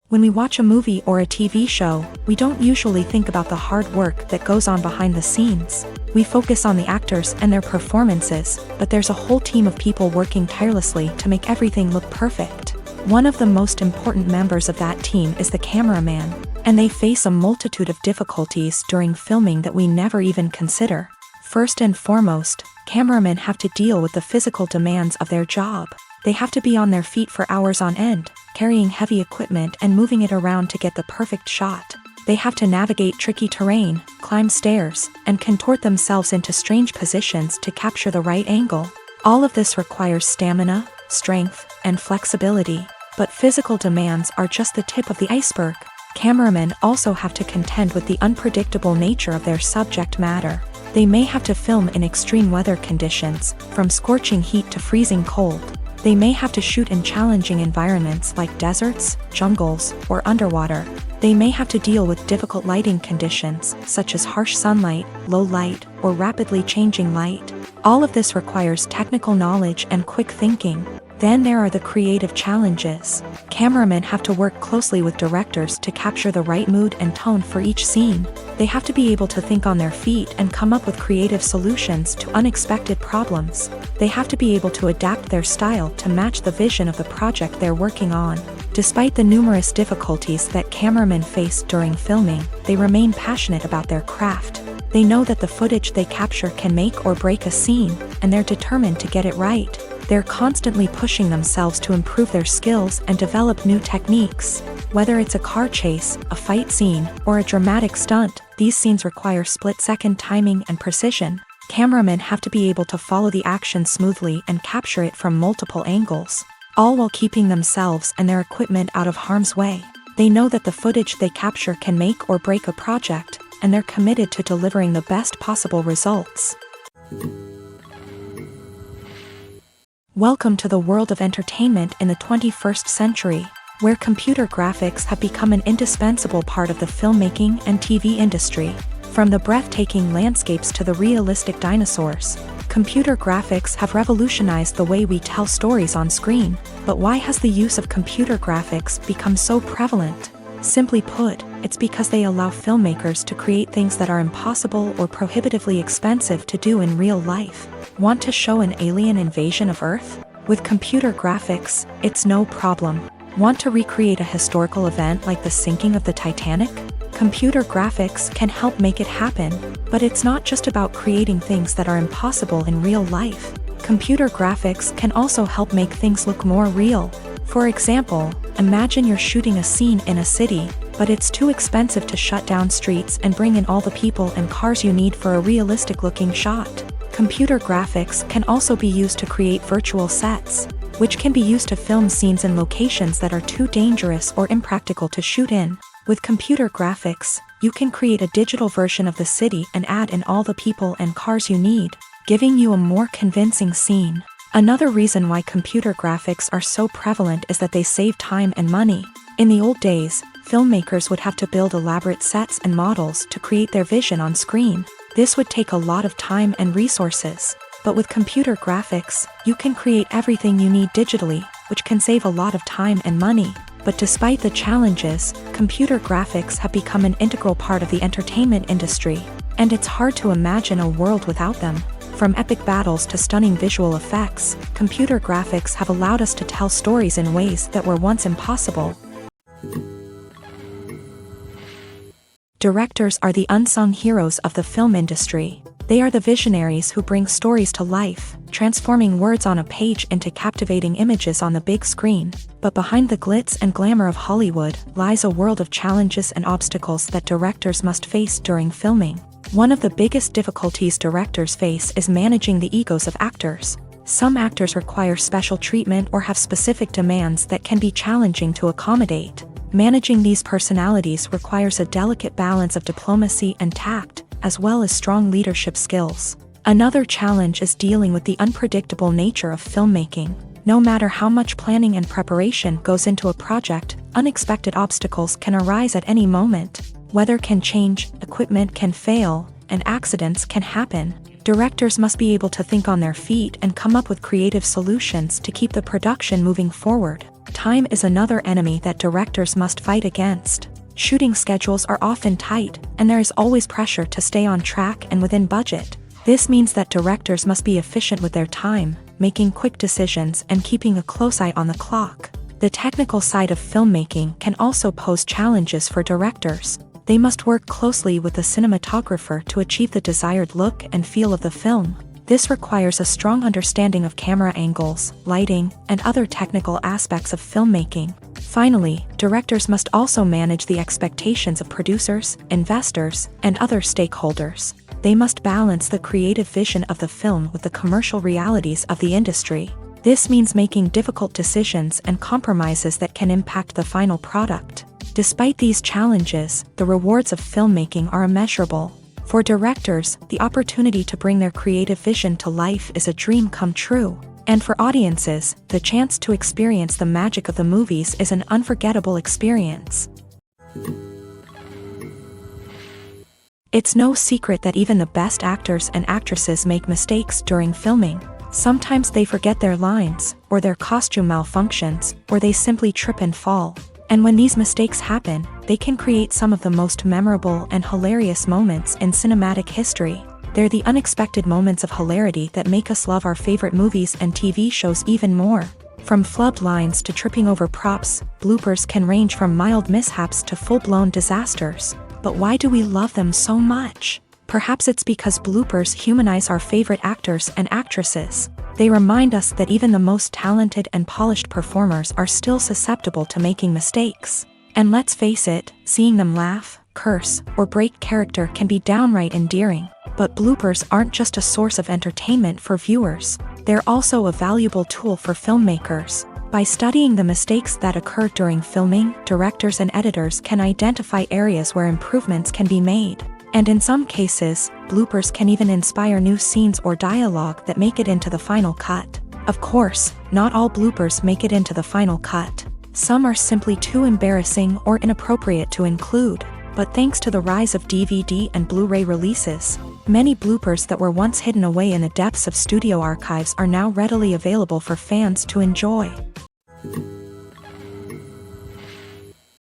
When we watch a movie or a TV show, we don't usually think about the hard work that goes on behind the scenes. We focus on the actors and their performances, but there's a whole team of people working tirelessly to make everything look perfect. One of the most important members of that team is the cameraman, and they face a multitude of difficulties during filming that we never even consider. First and foremost, cameramen have to deal with the physical demands of their job. They have to be on their feet for hours on end, carrying heavy equipment and moving it around to get the perfect shot. They have to navigate tricky terrain, climb stairs, and contort themselves into strange positions to capture the right angle. All of this requires stamina, strength, and flexibility. But physical demands are just the tip of the iceberg. Cameramen also have to contend with the unpredictable nature of their subject matter. They may have to film in extreme weather conditions, from scorching heat to freezing cold. They may have to shoot in challenging environments like deserts, jungles, or underwater. They may have to deal with difficult lighting conditions, such as harsh sunlight, low light, or rapidly changing light. All of this requires technical knowledge and quick thinking. Then there are the creative challenges. Cameramen have to work closely with directors to capture the right mood and tone for each scene. They have to be able to think on their feet and come up with creative solutions to unexpected problems. They have to be able to adapt their style to match the vision of the project they're working on. Despite the numerous difficulties that cameramen face during filming, they remain passionate about their craft. They know that the footage they capture can make or break a scene, and they're determined to get it right. They're constantly pushing themselves to improve their skills and develop new techniques. Whether it's a car chase, a fight scene, or a dramatic stunt, these scenes require split-second timing and precision. Cameramen have to be able to follow the action smoothly and capture it from multiple angles, all while keeping themselves and their equipment out of harm's way. They know that the footage they capture can make or break a project, and they're committed to delivering the best possible results. Welcome to the world of entertainment in the 21st century, where computer graphics have become an indispensable part of the filmmaking and TV industry. From the breathtaking landscapes to the realistic dinosaurs, computer graphics have revolutionized the way we tell stories on screen. But why has the use of computer graphics become so prevalent? Simply put, it's because they allow filmmakers to create things that are impossible or prohibitively expensive to do in real life. Want to show an alien invasion of Earth? With computer graphics, it's no problem. Want to recreate a historical event like the sinking of the Titanic? Computer graphics can help make it happen. But it's not just about creating things that are impossible in real life. Computer graphics can also help make things look more real. For example, imagine you're shooting a scene in a city, but it's too expensive to shut down streets and bring in all the people and cars you need for a realistic-looking shot. Computer graphics can also be used to create virtual sets, which can be used to film scenes in locations that are too dangerous or impractical to shoot in. With computer graphics, you can create a digital version of the city and add in all the people and cars you need, giving you a more convincing scene. Another reason why computer graphics are so prevalent is that they save time and money. In the old days, filmmakers would have to build elaborate sets and models to create their vision on screen. This would take a lot of time and resources. But with computer graphics, you can create everything you need digitally, which can save a lot of time and money. But despite the challenges, computer graphics have become an integral part of the entertainment industry, and it's hard to imagine a world without them. From epic battles to stunning visual effects, computer graphics have allowed us to tell stories in ways that were once impossible. Directors are the unsung heroes of the film industry. They are the visionaries who bring stories to life, transforming words on a page into captivating images on the big screen. But behind the glitz and glamour of Hollywood lies a world of challenges and obstacles that directors must face during filming. One of the biggest difficulties directors face is managing the egos of actors. Some actors require special treatment or have specific demands that can be challenging to accommodate. Managing these personalities requires a delicate balance of diplomacy and tact, as well as strong leadership skills. Another challenge is dealing with the unpredictable nature of filmmaking. No matter how much planning and preparation goes into a project, unexpected obstacles can arise at any moment. Weather can change, equipment can fail, and accidents can happen. Directors must be able to think on their feet and come up with creative solutions to keep the production moving forward. Time is another enemy that directors must fight against. Shooting schedules are often tight, and there is always pressure to stay on track and within budget. This means that directors must be efficient with their time, making quick decisions and keeping a close eye on the clock. The technical side of filmmaking can also pose challenges for directors. They must work closely with the cinematographer to achieve the desired look and feel of the film. This requires a strong understanding of camera angles, lighting, and other technical aspects of filmmaking. Finally, directors must also manage the expectations of producers, investors, and other stakeholders. They must balance the creative vision of the film with the commercial realities of the industry. This means making difficult decisions and compromises that can impact the final product. Despite these challenges, the rewards of filmmaking are immeasurable. For directors, the opportunity to bring their creative vision to life is a dream come true. And for audiences, the chance to experience the magic of the movies is an unforgettable experience. It's no secret that even the best actors and actresses make mistakes during filming. Sometimes they forget their lines, or their costume malfunctions, or they simply trip and fall. And when these mistakes happen, they can create some of the most memorable and hilarious moments in cinematic history. They're the unexpected moments of hilarity that make us love our favorite movies and TV shows even more. From flubbed lines to tripping over props, bloopers can range from mild mishaps to full-blown disasters. But why do we love them so much? Perhaps it's because bloopers humanize our favorite actors and actresses. They remind us that even the most talented and polished performers are still susceptible to making mistakes. And let's face it, seeing them laugh, curse, or break character can be downright endearing. But bloopers aren't just a source of entertainment for viewers. They're also a valuable tool for filmmakers. By studying the mistakes that occur during filming, directors and editors can identify areas where improvements can be made. And in some cases, bloopers can even inspire new scenes or dialogue that make it into the final cut. Of course, not all bloopers make it into the final cut. Some are simply too embarrassing or inappropriate to include. But thanks to the rise of DVD and Blu-ray releases, many bloopers that were once hidden away in the depths of studio archives are now readily available for fans to enjoy.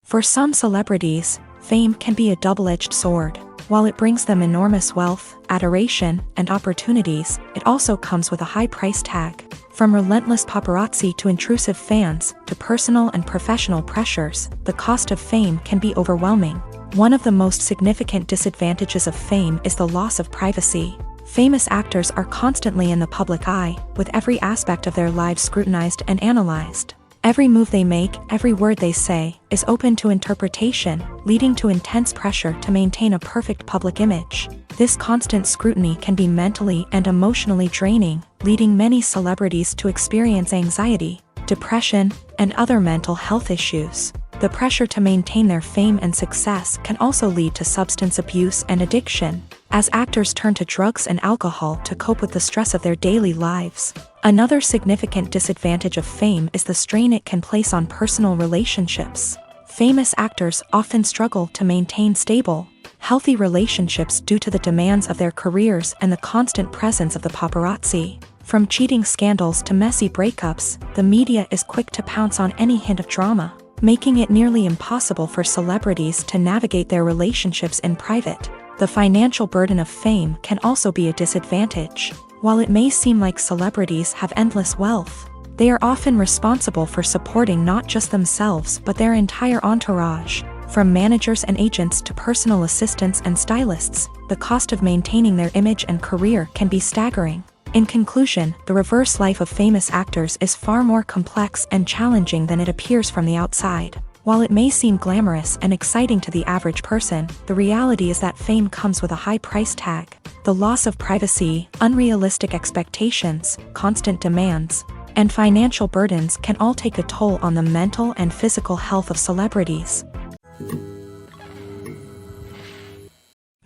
For some celebrities, fame can be a double-edged sword. While it brings them enormous wealth, adoration, and opportunities, it also comes with a high price tag. From relentless paparazzi to intrusive fans, to personal and professional pressures, the cost of fame can be overwhelming. One of the most significant disadvantages of fame is the loss of privacy. Famous actors are constantly in the public eye, with every aspect of their lives scrutinized and analyzed. Every move they make, every word they say, is open to interpretation, leading to intense pressure to maintain a perfect public image. This constant scrutiny can be mentally and emotionally draining, leading many celebrities to experience anxiety, depression, and other mental health issues. The pressure to maintain their fame and success can also lead to substance abuse and addiction, as actors turn to drugs and alcohol to cope with the stress of their daily lives. Another significant disadvantage of fame is the strain it can place on personal relationships. Famous actors often struggle to maintain stable, healthy relationships due to the demands of their careers and the constant presence of the paparazzi. From cheating scandals to messy breakups, the media is quick to pounce on any hint of drama, making it nearly impossible for celebrities to navigate their relationships in private. The financial burden of fame can also be a disadvantage. While it may seem like celebrities have endless wealth, they are often responsible for supporting not just themselves but their entire entourage. From managers and agents to personal assistants and stylists, the cost of maintaining their image and career can be staggering. In conclusion, the reverse life of famous actors is far more complex and challenging than it appears from the outside. While it may seem glamorous and exciting to the average person, the reality is that fame comes with a high price tag. The loss of privacy, unrealistic expectations, constant demands, and financial burdens can all take a toll on the mental and physical health of celebrities.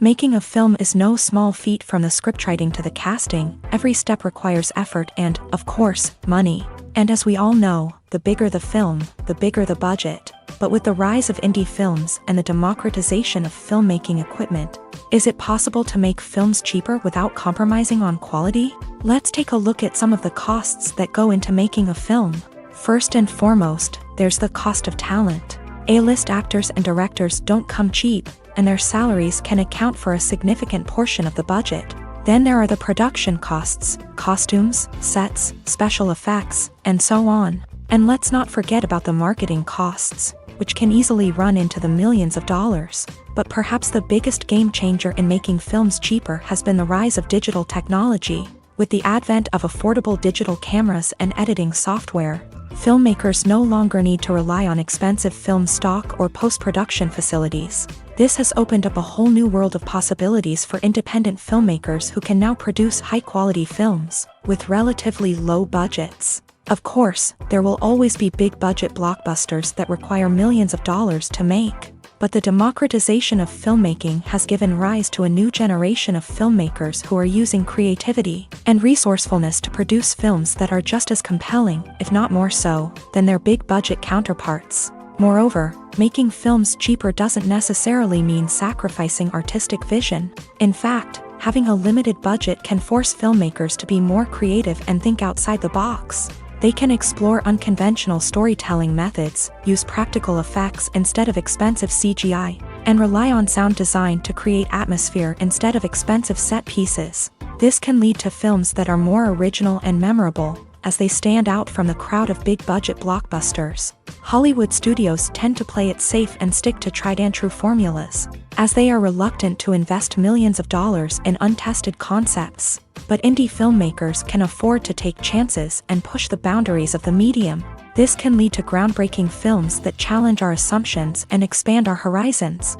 Making a film is no small feat. From the scriptwriting to the casting, every step requires effort and, of course, money. And as we all know, the bigger the film, the bigger the budget. But with the rise of indie films and the democratization of filmmaking equipment, is it possible to make films cheaper without compromising on quality? Let's take a look at some of the costs that go into making a film. First and foremost, there's the cost of talent. A-list actors and directors don't come cheap, and their salaries can account for a significant portion of the budget. Then there are the production costs, costumes, sets, special effects, and so on. And let's not forget about the marketing costs, which can easily run into the millions of dollars. But perhaps the biggest game changer in making films cheaper has been the rise of digital technology. With the advent of affordable digital cameras and editing software, filmmakers no longer need to rely on expensive film stock or post-production facilities. This has opened up a whole new world of possibilities for independent filmmakers who can now produce high-quality films with relatively low budgets. Of course, there will always be big-budget blockbusters that require millions of dollars to make. But the democratization of filmmaking has given rise to a new generation of filmmakers who are using creativity and resourcefulness to produce films that are just as compelling, if not more so, than their big-budget counterparts. Moreover, making films cheaper doesn't necessarily mean sacrificing artistic vision. In fact, having a limited budget can force filmmakers to be more creative and think outside the box. They can explore unconventional storytelling methods, use practical effects instead of expensive CGI, and rely on sound design to create atmosphere instead of expensive set pieces. This can lead to films that are more original and memorable, as they stand out from the crowd of big-budget blockbusters. Hollywood studios tend to play it safe and stick to tried-and-true formulas, as they are reluctant to invest millions of dollars in untested concepts. But indie filmmakers can afford to take chances and push the boundaries of the medium. This can lead to groundbreaking films that challenge our assumptions and expand our horizons.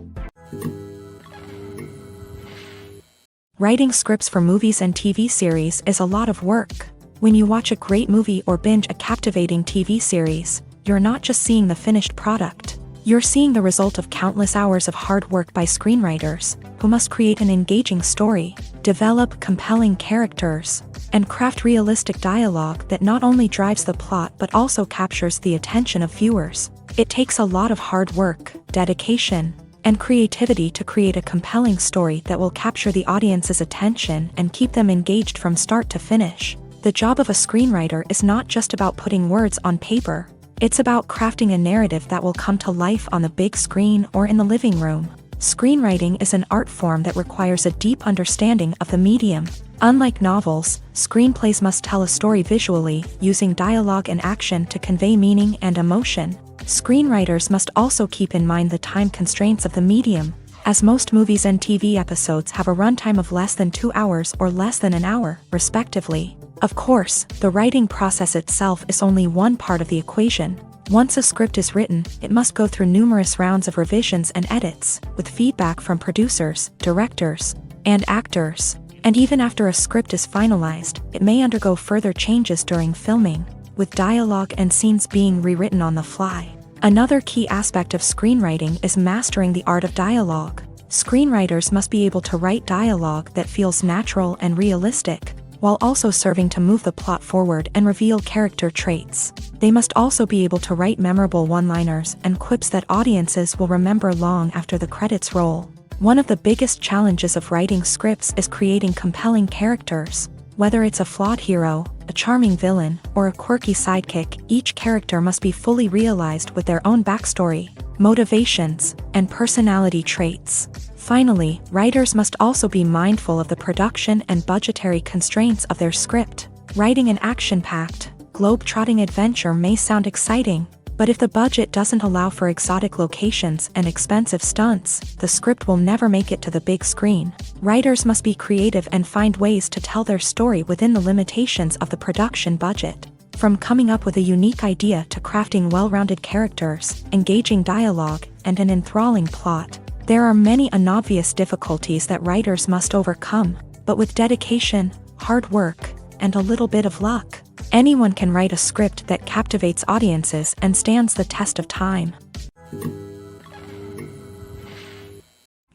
Writing scripts for movies and TV series is a lot of work. When you watch a great movie or binge a captivating TV series, you're not just seeing the finished product. You're seeing the result of countless hours of hard work by screenwriters, who must create an engaging story, develop compelling characters, and craft realistic dialogue that not only drives the plot but also captures the attention of viewers. It takes a lot of hard work, dedication, and creativity to create a compelling story that will capture the audience's attention and keep them engaged from start to finish. The job of a screenwriter is not just about putting words on paper. It's about crafting a narrative that will come to life on the big screen or in the living room. Screenwriting is an art form that requires a deep understanding of the medium. Unlike novels, screenplays must tell a story visually, using dialogue and action to convey meaning and emotion. Screenwriters must also keep in mind the time constraints of the medium, as most movies and TV episodes have a runtime of less than 2 hours or less than an hour, respectively. Of course, the writing process itself is only one part of the equation. Once a script is written, it must go through numerous rounds of revisions and edits, with feedback from producers, directors, and actors. And even after a script is finalized, it may undergo further changes during filming, with dialogue and scenes being rewritten on the fly. Another key aspect of screenwriting is mastering the art of dialogue. Screenwriters must be able to write dialogue that feels natural and realistic, while also serving to move the plot forward and reveal character traits. They must also be able to write memorable one-liners and quips that audiences will remember long after the credits roll. One of the biggest challenges of writing scripts is creating compelling characters. Whether it's a flawed hero, a charming villain, or a quirky sidekick, each character must be fully realized with their own backstory, motivations, and personality traits. Finally, writers must also be mindful of the production and budgetary constraints of their script. Writing an action-packed, globe-trotting adventure may sound exciting, but if the budget doesn't allow for exotic locations and expensive stunts, the script will never make it to the big screen. Writers must be creative and find ways to tell their story within the limitations of the production budget. From coming up with a unique idea to crafting well-rounded characters, engaging dialogue, and an enthralling plot, there are many unobvious difficulties that writers must overcome, but with dedication, hard work, and a little bit of luck, anyone can write a script that captivates audiences and stands the test of time.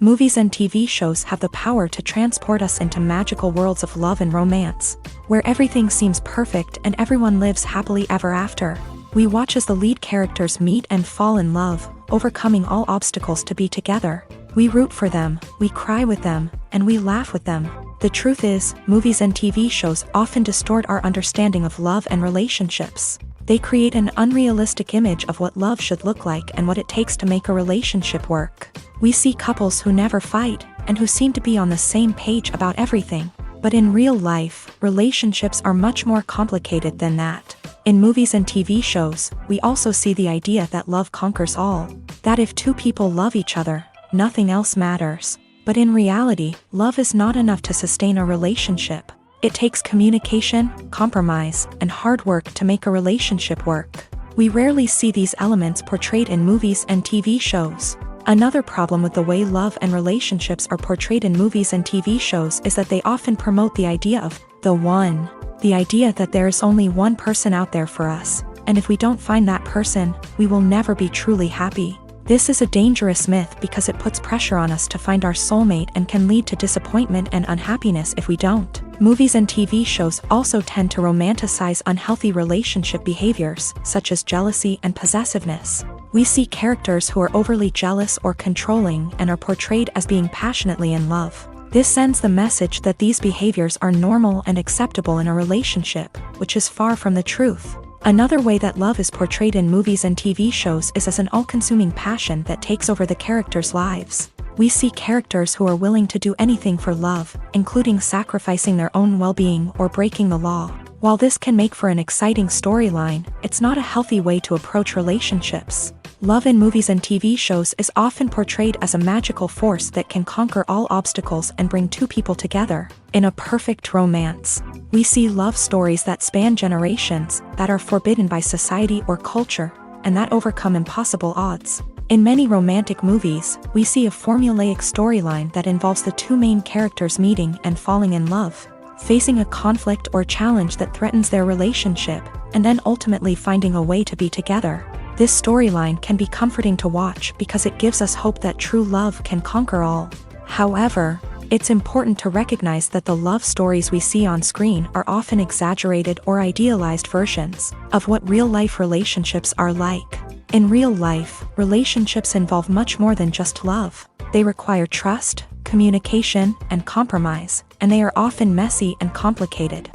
Movies and TV shows have the power to transport us into magical worlds of love and romance, where everything seems perfect and everyone lives happily ever after. We watch as the lead characters meet and fall in love, overcoming all obstacles to be together. We root for them, we cry with them, and we laugh with them. The truth is, movies and TV shows often distort our understanding of love and relationships. They create an unrealistic image of what love should look like and what it takes to make a relationship work. We see couples who never fight, and who seem to be on the same page about everything. But in real life, relationships are much more complicated than that. In movies and TV shows, we also see the idea that love conquers all. That if two people love each other, nothing else matters. But in reality, love is not enough to sustain a relationship. It takes communication, compromise, and hard work to make a relationship work. We rarely see these elements portrayed in movies and TV shows. Another problem with the way love and relationships are portrayed in movies and TV shows is that they often promote the idea of the one. The idea that there is only one person out there for us, and if we don't find that person, we will never be truly happy. This is a dangerous myth because it puts pressure on us to find our soulmate and can lead to disappointment and unhappiness if we don't. Movies and TV shows also tend to romanticize unhealthy relationship behaviors, such as jealousy and possessiveness. We see characters who are overly jealous or controlling and are portrayed as being passionately in love. This sends the message that these behaviors are normal and acceptable in a relationship, which is far from the truth. Another way that love is portrayed in movies and TV shows is as an all-consuming passion that takes over the characters' lives. We see characters who are willing to do anything for love, including sacrificing their own well-being or breaking the law. While this can make for an exciting storyline, it's not a healthy way to approach relationships. Love in movies and TV shows is often portrayed as a magical force that can conquer all obstacles and bring two people together. In a perfect romance, we see love stories that span generations, that are forbidden by society or culture, and that overcome impossible odds. In many romantic movies, we see a formulaic storyline that involves the two main characters meeting and falling in love, facing a conflict or challenge that threatens their relationship, and then ultimately finding a way to be together. This storyline can be comforting to watch because it gives us hope that true love can conquer all. However, it's important to recognize that the love stories we see on screen are often exaggerated or idealized versions of what real-life relationships are like. In real life, relationships involve much more than just love. They require trust, communication, and compromise, and they are often messy and complicated.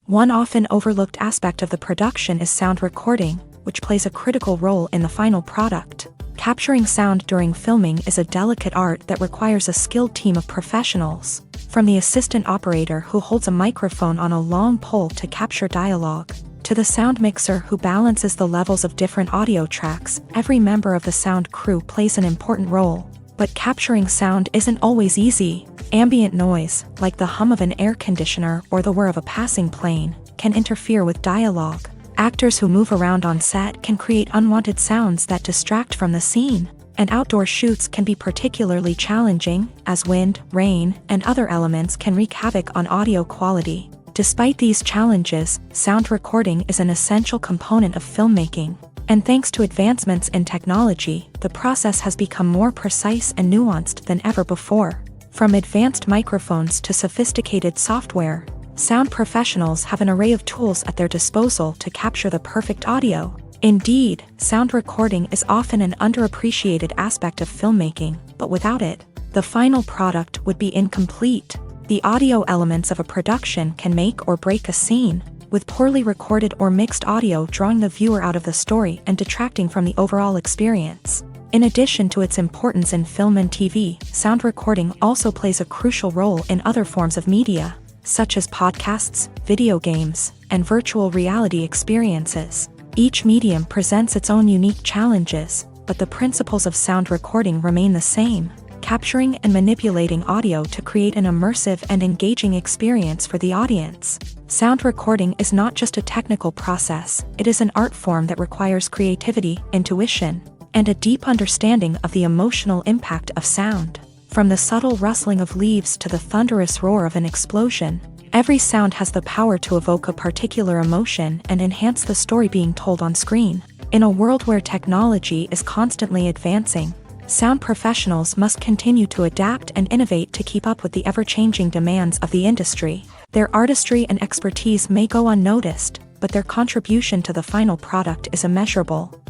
One often overlooked aspect of the production is sound recording, which plays a critical role in the final product. Capturing sound during filming is a delicate art that requires a skilled team of professionals. From the assistant operator who holds a microphone on a long pole to capture dialogue, to the sound mixer who balances the levels of different audio tracks, every member of the sound crew plays an important role. But capturing sound isn't always easy. Ambient noise, like the hum of an air conditioner or the whir of a passing plane, can interfere with dialogue. Actors who move around on set can create unwanted sounds that distract from the scene. And outdoor shoots can be particularly challenging, as wind, rain, and other elements can wreak havoc on audio quality. Despite these challenges, sound recording is an essential component of filmmaking. And thanks to advancements in technology, the process has become more precise and nuanced than ever before. From advanced microphones to sophisticated software, sound professionals have an array of tools at their disposal to capture the perfect audio. Indeed, sound recording is often an underappreciated aspect of filmmaking, but without it, the final product would be incomplete. The audio elements of a production can make or break a scene, with poorly recorded or mixed audio drawing the viewer out of the story and detracting from the overall experience. In addition to its importance in film and TV, sound recording also plays a crucial role in other forms of media, such as podcasts, video games, and virtual reality experiences. Each medium presents its own unique challenges, but the principles of sound recording remain the same, capturing and manipulating audio to create an immersive and engaging experience for the audience. Sound recording is not just a technical process, it is an art form that requires creativity, intuition, and a deep understanding of the emotional impact of sound. From the subtle rustling of leaves to the thunderous roar of an explosion, every sound has the power to evoke a particular emotion and enhance the story being told on screen. In a world where technology is constantly advancing, sound professionals must continue to adapt and innovate to keep up with the ever-changing demands of the industry. Their artistry and expertise may go unnoticed, but their contribution to the final product is immeasurable.